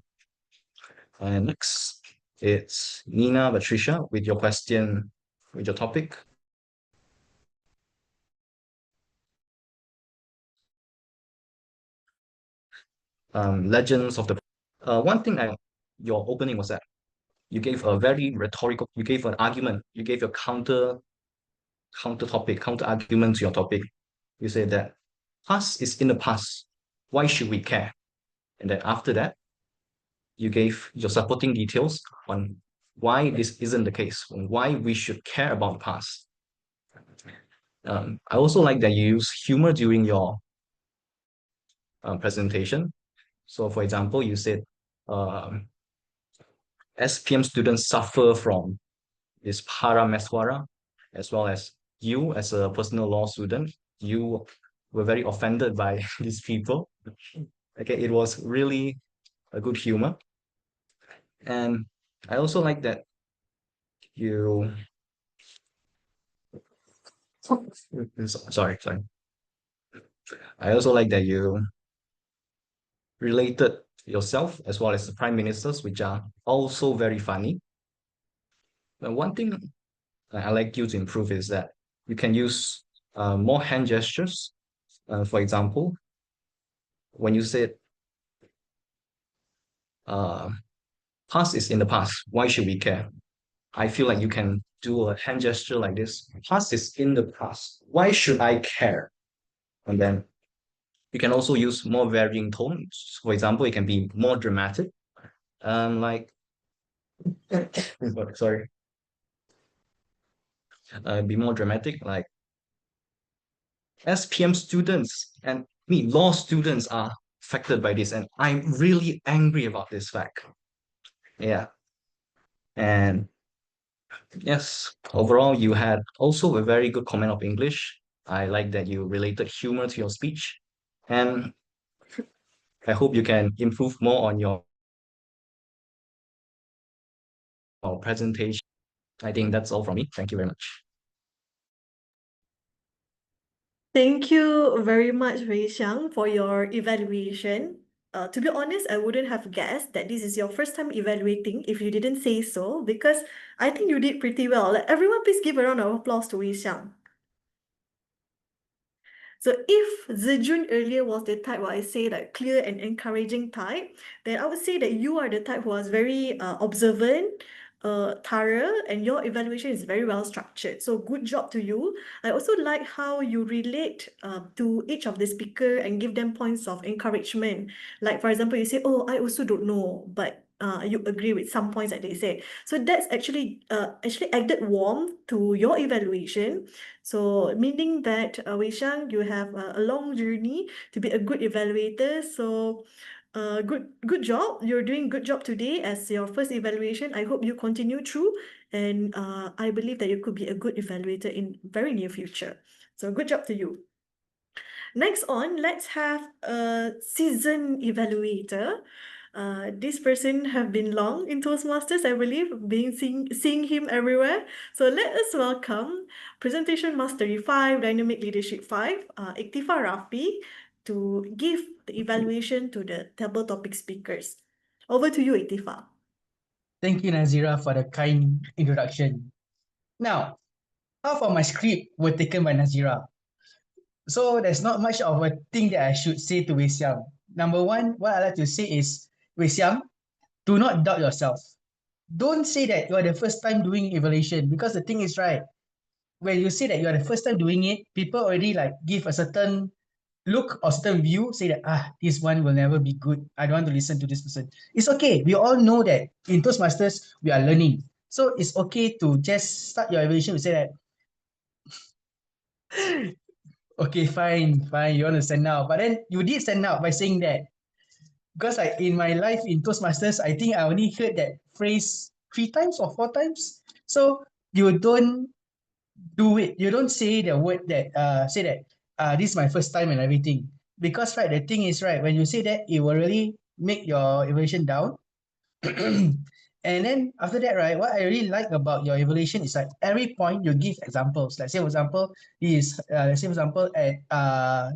And next, it's Nina Patricia with your question, with your topic. Legends of the. One thing your opening was that you gave a very rhetorical, you gave an argument, you gave a counter topic, counter argument to your topic. You said that past is in the past. Why should we care? And then after that, you gave your supporting details on why this isn't the case, why we should care about the past. I also like that you use humor during your presentation. So, for example, you said SPM students suffer from this parameswara, as well as you as a personal law student, you were very offended by these people. Okay, it was really a good humor. And I also like that you sorry. I also like that you related yourself as well as the prime ministers, which are also very funny. And one thing I like you to improve is that you can use more hand gestures. For example, when you said past is in the past, why should we care? I feel like you can do a hand gesture like this. Past is in the past. Why should I care? And then you can also use more varying tones. For example, it can be more dramatic. Like sorry. Be more dramatic, like SPM students and law students are affected by this, and I'm really angry about this fact. Yeah. And yes, overall, you had also a very good comment of English. I like that you related humor to your speech. And I hope you can improve more on your presentation. I think that's all from me. Thank you very much. Thank you very much, Wei Xiang, for your evaluation. To be honest, I wouldn't have guessed that this is your first time evaluating if you didn't say so, because I think you did pretty well. Like, everyone, please give a round of applause to Wei Xiang. So if Zhi Jun earlier was the type where I say like clear and encouraging type, then I would say that you are the type who was very observant, thorough, and your evaluation is very well structured. So good job to you. I also like how you relate to each of the speaker and give them points of encouragement. Like for example, you say, "Oh, I also don't know," but you agree with some points that they say. So that's actually added warmth to your evaluation. So meaning that Wei Xiang, you have a long journey to be a good evaluator. So good job. You're doing good job today as your first evaluation. I hope you continue through, and I believe that you could be a good evaluator in very near future. So good job to you. Next on, let's have a seasoned evaluator. This person have been long in Toastmasters, I believe, seeing him everywhere. So let us welcome Presentation Mastery 5, Dynamic Leadership 5, Ikhtifar Rafi, to give the evaluation to the table topic speakers. Over to you, Ikhtifar. Thank you, Nazirah, for the kind introduction. Now, half of my script were taken by Nazirah. So there's not much of a thing that I should say to Wei Xiang. Number one, what I like to say is, Wei Xiang, do not doubt yourself. Don't say that you are the first time doing evaluation, because the thing is, right, when you say that you are the first time doing it, people already like give a certain look or certain view, say that this one will never be good. I don't want to listen to this person. It's okay. We all know that in Toastmasters we are learning. So it's okay to just start your evaluation to say that okay, fine, you want to stand out. But then you did stand out by saying that. Because like in my life in Toastmasters, I think I only heard that phrase 3 times or 4 times. So you don't do it. You don't say the word that say that this is my first time and everything. Because right, the thing is right, when you say that, it will really make your evaluation down. And then after that, right, what I really like about your evaluation is like every point you give examples. Like say for example, let's say for example at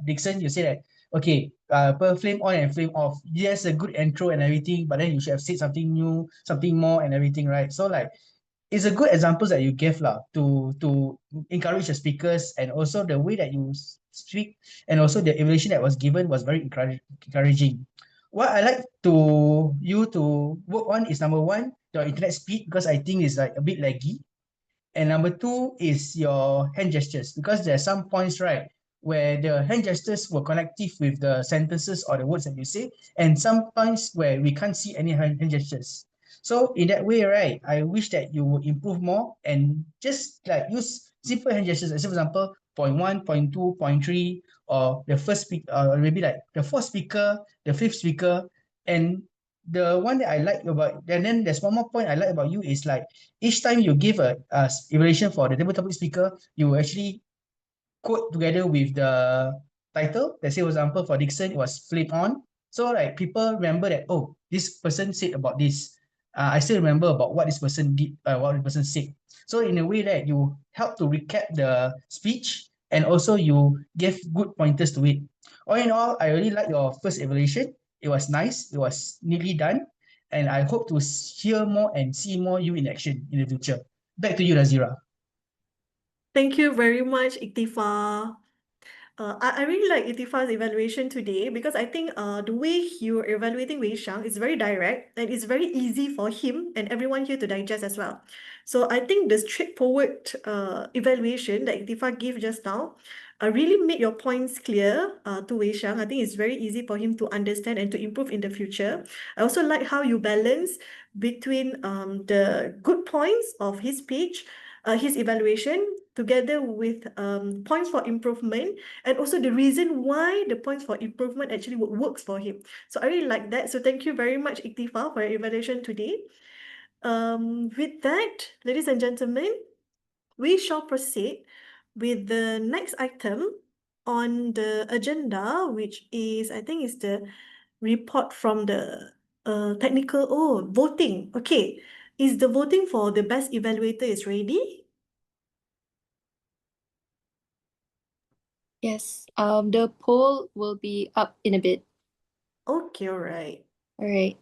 Dickson, you say that okay, flame on and flame off. Yes, a good intro and everything, but then you should have said something new, something more and everything, right? So like it's a good examples that you gave lah to encourage the speakers, and also the way that you speak, and also the evaluation that was given was very encouraging. What I like to you to work on is number one, your internet speed, because I think it's like a bit laggy. And number two is your hand gestures, because there are some points, right, where the hand gestures were connective with the sentences or the words that you say, and some points where we can't see any hand gestures. So in that way, right, I wish that you would improve more and just like use simple hand gestures. As for example, point 1, point 2, point 3, or the first speaker, or maybe like the fourth speaker, the fifth speaker. And the one that I like about, and then there's one more point I like about you is like each time you give a evaluation for the table topic speaker, you actually quote together with the title. Let's say, for example, for Dickson, it was flip on. So like people remember that, oh, this person said about this. I still remember about what this person did, what the person said. So in a way that you help to recap the speech, and also you give good pointers to it. All in all, I really like your first evaluation. It was nice. It was neatly done. And I hope to hear more and see more you in action in the future. Back to you, Nazirah. Thank you very much, Ikhtifar. I really like Itifa's evaluation today, because I think the way you're evaluating Wei Xiang is very direct, and it's very easy for him and everyone here to digest as well. So I think the straightforward evaluation that Itifa gave just now really made your points clear to Wei Xiang. I think it's very easy for him to understand and to improve in the future. I also like how you balance between the good points of his speech his evaluation together with points for improvement and also the reason why the points for improvement actually works for him. So I really like that. So thank you very much, Ikhtifar, for your evaluation today. With that, ladies and gentlemen, we shall proceed with the next item on the agenda, which is, I think, is the report from the technical voting. Okay, is the voting for the best evaluator is ready? Yes. The poll will be up in a bit. Okay, all right. All right.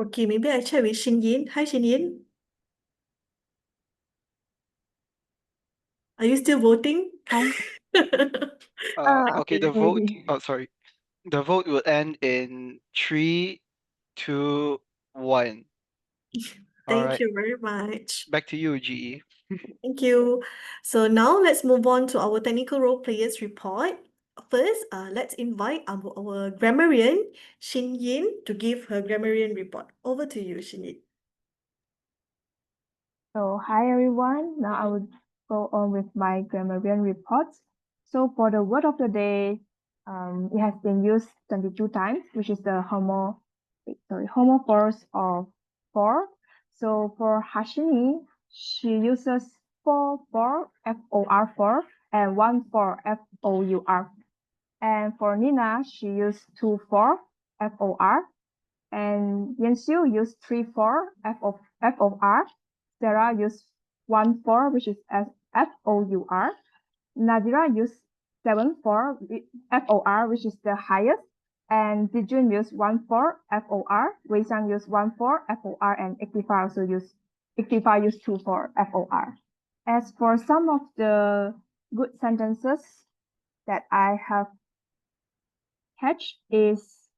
Okay, maybe I check with Shin Yin. Hi, Shin Yin. Are you still voting? Hi. Okay, Okay, the vote. maybe. Oh, sorry. The vote will end in 3, 2, 1. All Thank right, you very much. back to you, GE. Thank you. So now let's move on to our technical role players report. First, let's invite our grammarian, Shin Yin, to give her grammarian report. Over to you, Shin Yin. So, hi everyone. Now I will go on with my grammarian reports. So for the word of the day, it has been used 22 times, which is the homo force of for. So for Harshini, she uses for F-O-R for and one for F-O-U-R. And for Nina, she used two for F-O-R. And Yanxiu used 3-4 F-O-R. Sara used 1-4, which is F-O-U-R. Nazirah used 7-4 F-O-R, which is the highest. And Zhi Jun used 1-4 F-O-R. Wei Xiang used 1-4 F-O-R. And Ikhtifar used 2-4 F-O-R. As for some of the good sentences that I have catch is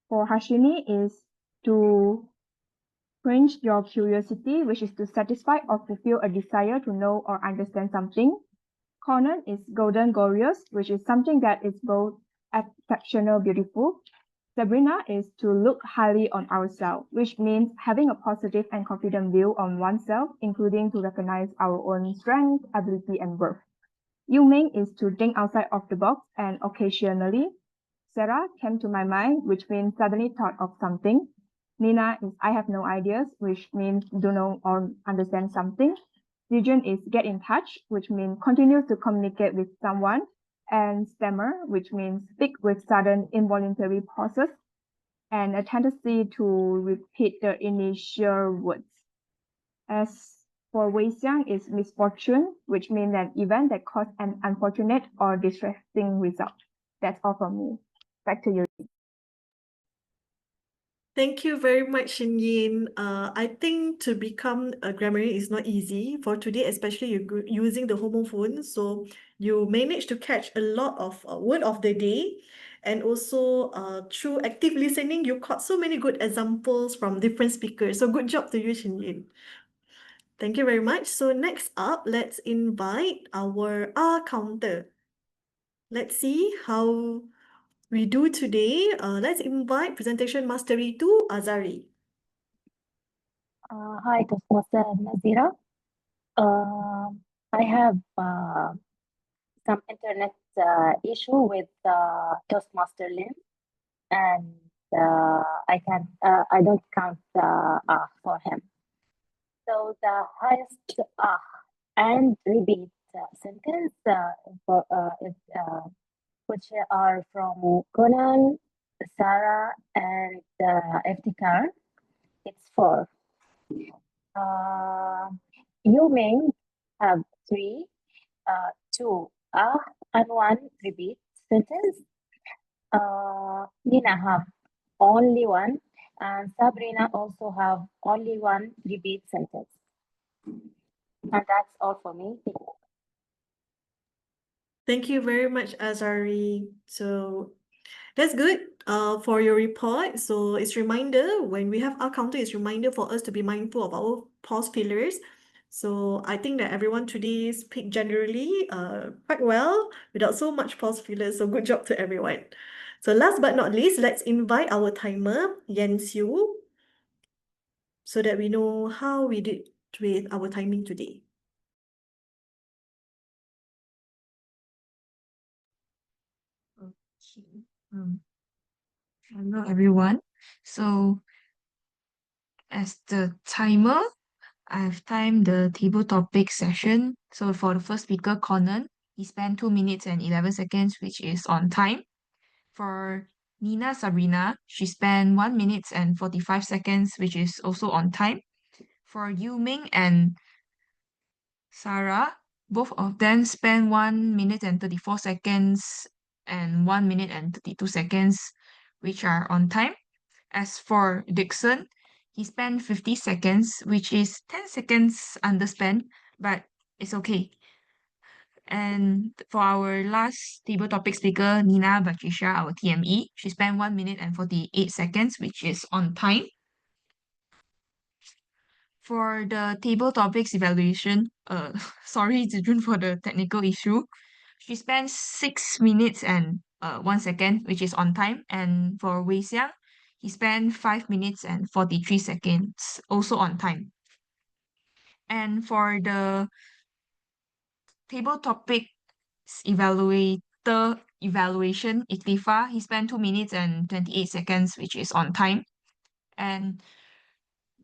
for Harshini is to quench your curiosity, which is to satisfy or fulfill a desire to know or understand something. Conan is golden glorious, which is something that is both exceptional, beautiful. Sabrina is to look highly on ourselves, which means having a positive and confident view on oneself, including to recognize our own strength, ability, and worth. Meng is to think outside of the box and occasionally. Sara came to my mind, which means suddenly thought of something. Nina is I have no ideas, which means don't know or understand something. Zhi Jun is get in touch, which means continue to communicate with someone. And stammer, which means speak with sudden involuntary pauses and a tendency to repeat the initial words. As for Wei Xiang is misfortune, which means an event that caused an unfortunate or distressing result. That's all from me. Back to you. Thank you very much, Shin Yin. I think to become a grammarian is not easy. For today, especially you're using the homophone, so you managed to catch a lot of word of the day. And also through active listening, you caught so many good examples from different speakers. So good job to you, Shin Yin. Thank you very much. So next up, let's invite our counter. Let's see how we do today. Let's invite presentation mastery to Azari. Hi, Toastmaster Nazirah. I have some internet issue with Toastmaster Lim, and I don't count for him. So the highest and repeat sentence which are from Conan, Sara, and Ikhtifar. It's 4. You may have 3, 2, and 1 repeat sentence. Nina have only one, and Sabrina also have only one repeat sentence. And that's all for me. Thank you very much, Azari. So that's good for your report. So it's reminder when we have our counter, it's reminder for us to be mindful of our pause fillers. So I think that everyone today speak generally quite well without so much pause fillers. So good job to everyone. So last but not least, let's invite our timer, Siew, so that we know how we did with our timing today. Okay. Hello everyone. So as the timer, I've timed the table topic session. So for the first speaker, Conan, he spent 2 minutes and 11 seconds, which is on time. For Nina Sabrina, she spent 1 minute and 45 seconds, which is also on time. For Meng and Sara, both of them spent 1 minute and 34 seconds and 1 minute and 32 seconds, which are on time. As for Dickson, he spent 50 seconds, which is 10 seconds underspent, but it's okay. And for our last table topic speaker, Nina Batrisha, our TME, she spent 1 minute and 48 seconds, which is on time. For the table topics evaluation, sorry, Zhi Jun, for the technical issue. She spent 6 minutes and 1 second, which is on time. And for Wei Xiang, he spent 5 minutes and 43 seconds, also on time. And for the table topics evaluation, Ikhtifar, he spent 2 minutes and 28 seconds, which is on time. And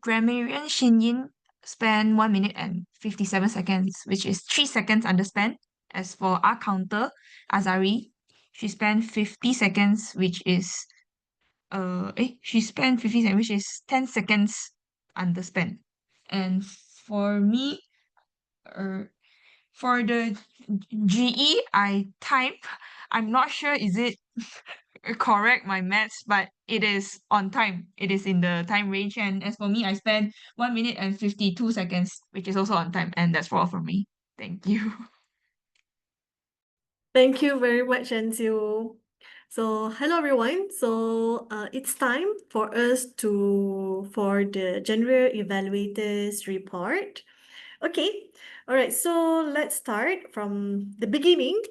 Grammarian Shin spent 1 minute and 57 seconds, which is 3 seconds underspent. As for our counter, Azari, she spent 50 seconds, which is she spent 50 seconds, which is 10 seconds underspent. And for me, for the GE, I'm not sure is it correct my maths, but it is on time. It is in the time range. And as for me, I spent 1 minute and 52 seconds, which is also on time. And that's all for me. Thank you. Thank you very much, Siew. So hello everyone. So it's time for us for the general evaluators report. Okay, all right. So let's start from the beginning.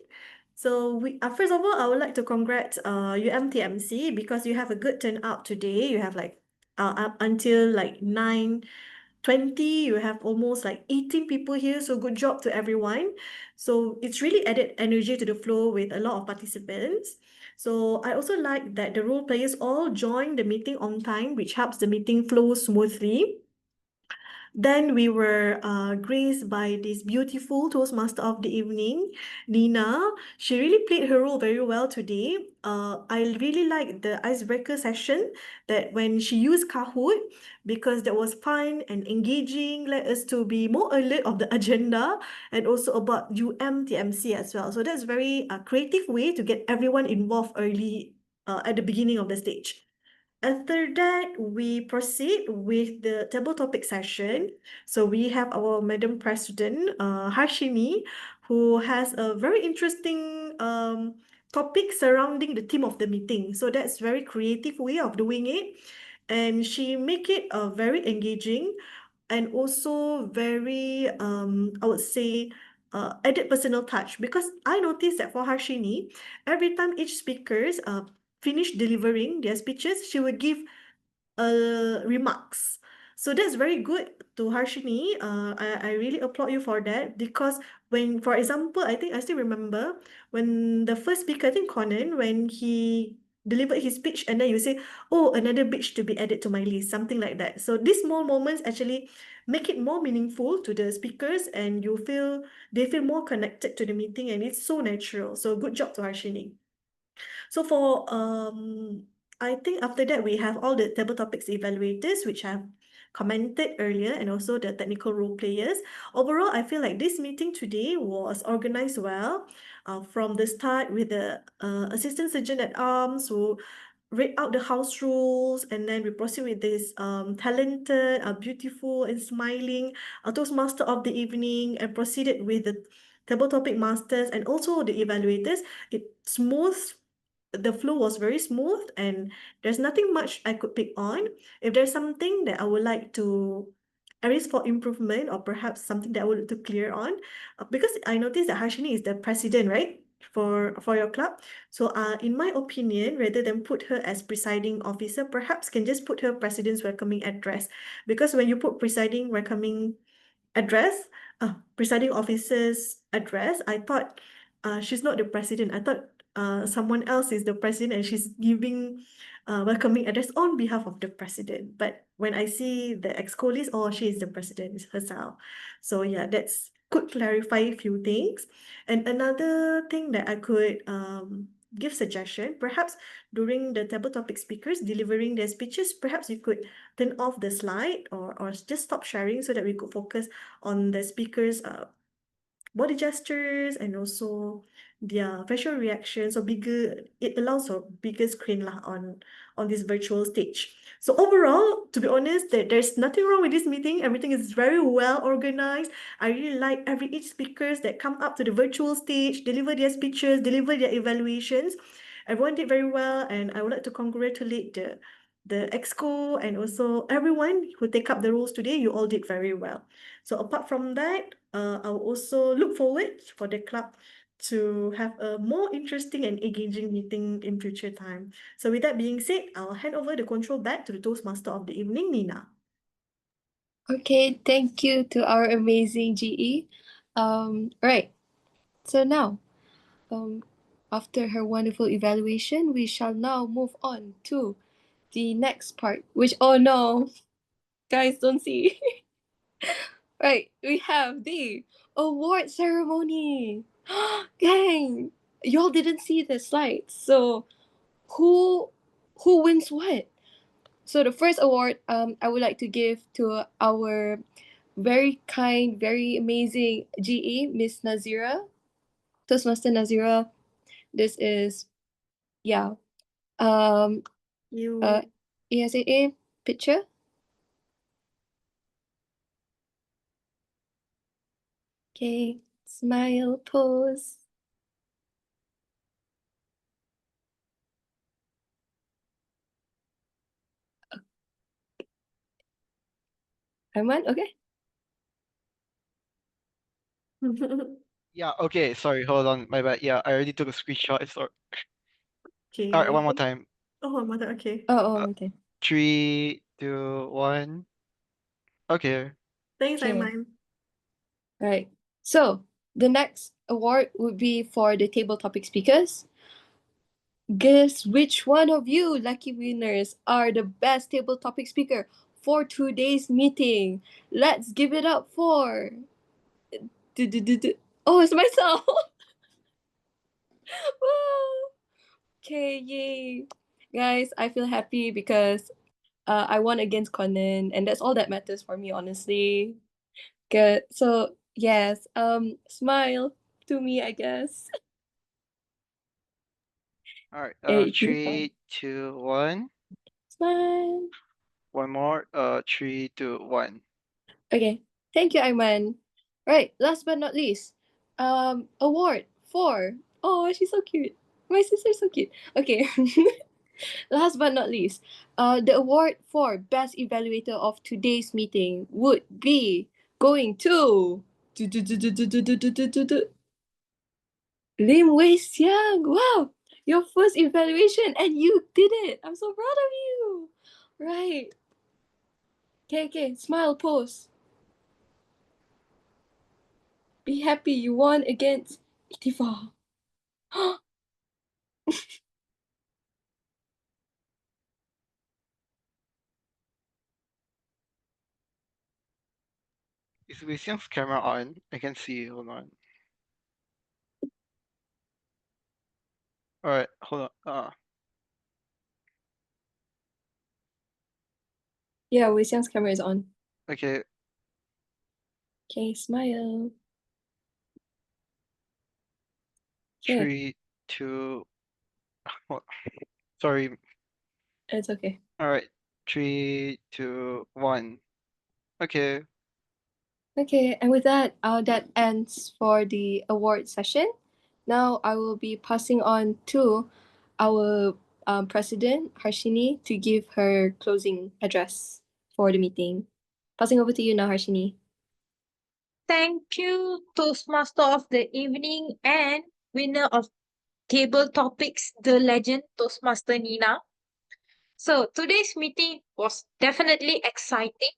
So first of all, I would like to congrats UMTMC because you have a good turnout today. You have like up until like 9:20, you have almost like 18 people here. So good job to everyone. So it's really added energy to the flow with a lot of participants. So I also like that the role players all join the meeting on time, which helps the meeting flow smoothly. Then we were graced by this beautiful Toastmaster of the evening, Nina. She really played her role very well today. I really liked the icebreaker session that when she used Kahoot because that was fun and engaging, led us to be more alert of the agenda and also about UMTMC as well. So that's very creative way to get everyone involved early at the beginning of the stage. After that, we proceed with the table topic session. So we have our Madam President, Harshini, who has a very interesting topic surrounding the theme of the meeting. So that's very creative way of doing it. And she make it very engaging and also very, I would say, added personal touch. Because I noticed that for Harshini, every time each speakers finish delivering their speeches, she would give remarks. So that's very good to Harshini. I really applaud you for that because when, for example, I think I still remember when the first speaker, I think Conan, when he delivered his speech and then you say, oh, another bitch to be added to my list, something like that. So these small moments actually make it more meaningful to the speakers and they feel more connected to the meeting and it's so natural. So good job to Harshini. So for I think after that we have all the table topics evaluators which have commented earlier, and also the technical role players. Overall, I feel like this meeting today was organized well. From the start with the assistant surgeon at arms who read out the house rules, and then we proceed with this talented, beautiful, and smiling Toastmaster of the evening, and proceeded with the table topic masters and also the evaluators. The flow was very smooth, and there's nothing much I could pick on. If there's something that I would like to areas for improvement, or perhaps something that I would like to clear on, because I noticed that Harshini is the president, right? For your club. So in my opinion, rather than put her as presiding officer, perhaps can just put her president's welcoming address. Because when you put presiding welcoming address, presiding officer's address, I thought she's not the president. I thought someone else is the president and she's giving welcoming address on behalf of the president. But when I see the exco list, oh, she is the president herself. So yeah, that's could clarify a few things. And another thing that I could give suggestion, perhaps during the table topic speakers delivering their speeches, perhaps you could turn off the slide, or just stop sharing so that we could focus on the speakers' body gestures and also their facial reactions. So it allows for bigger screen lah on this virtual stage. So overall, to be honest, there's nothing wrong with this meeting. Everything is very well organized. I really like each speakers that come up to the virtual stage, deliver their speeches, deliver their evaluations. Everyone did very well, and I would like to congratulate the exco and also everyone who take up the roles today. You all did very well. So apart from that, I will also look forward for the club to have a more interesting and engaging meeting in future time. So with that being said, I'll hand over the control back to the Toastmaster of the evening, Nina. Okay, thank you to our amazing GE. Right. So now, after her wonderful evaluation, we shall now move on to the next part, which, oh no, guys, don't see. Right, we have the award ceremony. Gang, y'all didn't see the slides. So who wins what? So the first award I would like to give to our very kind, very amazing GE, Miss Nazirah, Toastmaster Nazirah. This is, yeah, You ASAA picture. Okay, smile pose. Aimaan, okay? Yeah, okay, sorry, hold on, my bad. Yeah, I already took a screenshot. Sorry. All right, okay. one more time. Oh, mother, okay. Oh, okay. 3, 2, 1. Okay. Thanks, Okay. Aimaan. Right. So the next award would be for the table topic speakers. Guess which one of you lucky winners are the best table topic speaker for today's meeting? Let's give it up for. Oh, it's myself. Woo! Okay, yay. Guys, I feel happy because I won against Conan, and that's all that matters for me, honestly. Good. So yes, smile to me, I guess. All right. Hey, 3, 2, 1. smile. One more. 3, 2, 1. Okay. Thank you, Aimaan. Right. Last but not least, award for. Oh, she's so cute. My sister's so cute. Okay. Last but not least, the award for best evaluator of today's meeting would be going to Wei Xiang. Wow, your first evaluation and you did it. I'm so proud of you. Right. Okay, smile pose. Be happy you won against Ikhtifar. Is Wei Xiang's camera on? I can see. Hold on. All right, hold on. Yeah, Wei Xiang's camera is on. Okay. Okay, smile. Okay, 3, 2. What? Sorry. it's okay. All right. 3, 2, 1. Okay. Okay, and with that, that ends for the award session. Now I will be passing on to our president, Harshini, to give her closing address for the meeting. Passing over to you now, Harshini. Thank you, Toastmaster of the evening and winner of table topics, the legend Toastmaster Nina. So today's meeting was definitely exciting.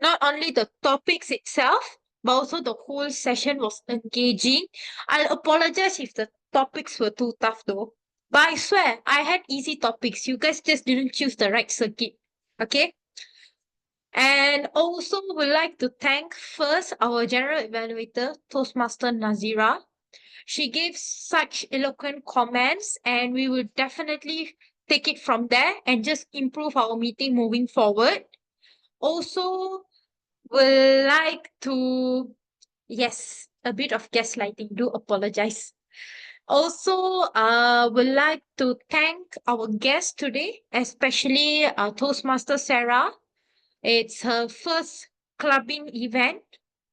Not only the topics itself, but also the whole session was engaging. I'll apologize if the topics were too tough though. But I swear, I had easy topics. You guys just didn't choose the right circuit. Okay? And also would like to thank first our general evaluator, Toastmaster Nazirah. She gave such eloquent comments, and we will definitely take it from there and just improve our meeting moving forward. Also, would like to, yes, a bit of gaslighting, do apologize. Also, would like to thank our guest today, especially Toastmaster Sara. It's her first clubbing event,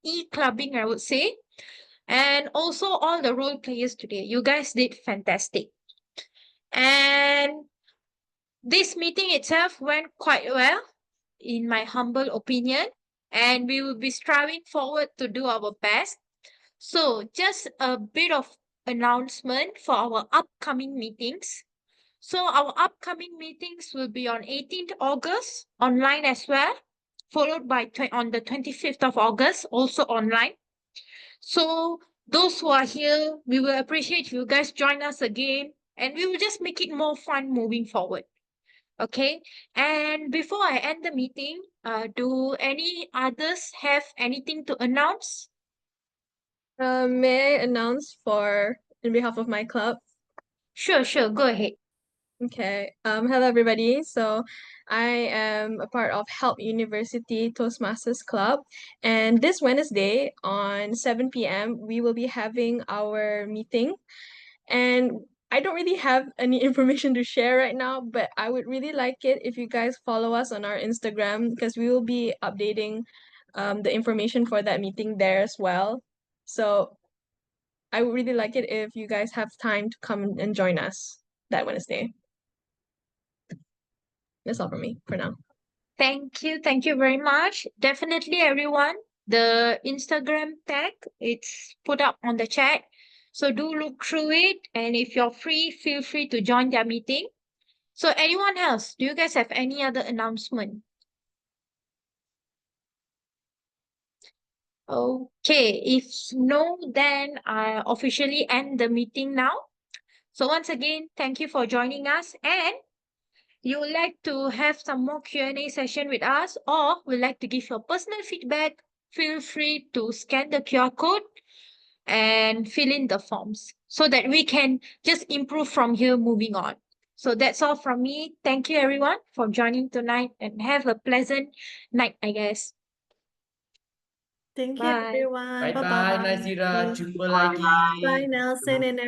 e-clubbing, I would say. And also all the role players today. You guys did fantastic. And this meeting itself went quite well, in my humble opinion. And we will be striving forward to do our best. So just a bit of announcement for our upcoming meetings. So our upcoming meetings will be on 18th August, online as well, followed by on the 25th of August, also online. So those who are here, we will appreciate if you guys join us again, and we will just make it more fun moving forward. Okay. And before I end the meeting, do any others have anything to announce? May I announce in behalf of my club? Sure, go ahead. Okay. Hello everybody. So I am a part of Help University Toastmasters Club, and this Wednesday on 7 p.m. we will be having our meeting. And I don't really have any information to share right now, but I would really like it if you guys follow us on our Instagram, because we will be updating the information for that meeting there as well. So I would really like it if you guys have time to come and join us that Wednesday. That's all from me for now. Thank you very much. Definitely, everyone. The Instagram tag, it's put up on the chat. So do look through it. And if you're free, feel free to join their meeting. So anyone else, do you guys have any other announcement? Okay, if no, then I officially end the meeting now. So once again, thank you for joining us. And you would like to have some more Q&A session with us, or would like to give your personal feedback, feel free to scan the QR code and fill in the forms so that we can just improve from here moving on. So that's all from me. Thank you everyone for joining tonight, and have a pleasant night, I guess. Thank you, Bye. everyone. Bye-bye, Bye-bye. Nazirah. Jumpa Bye, lagi. Bye, Nelson and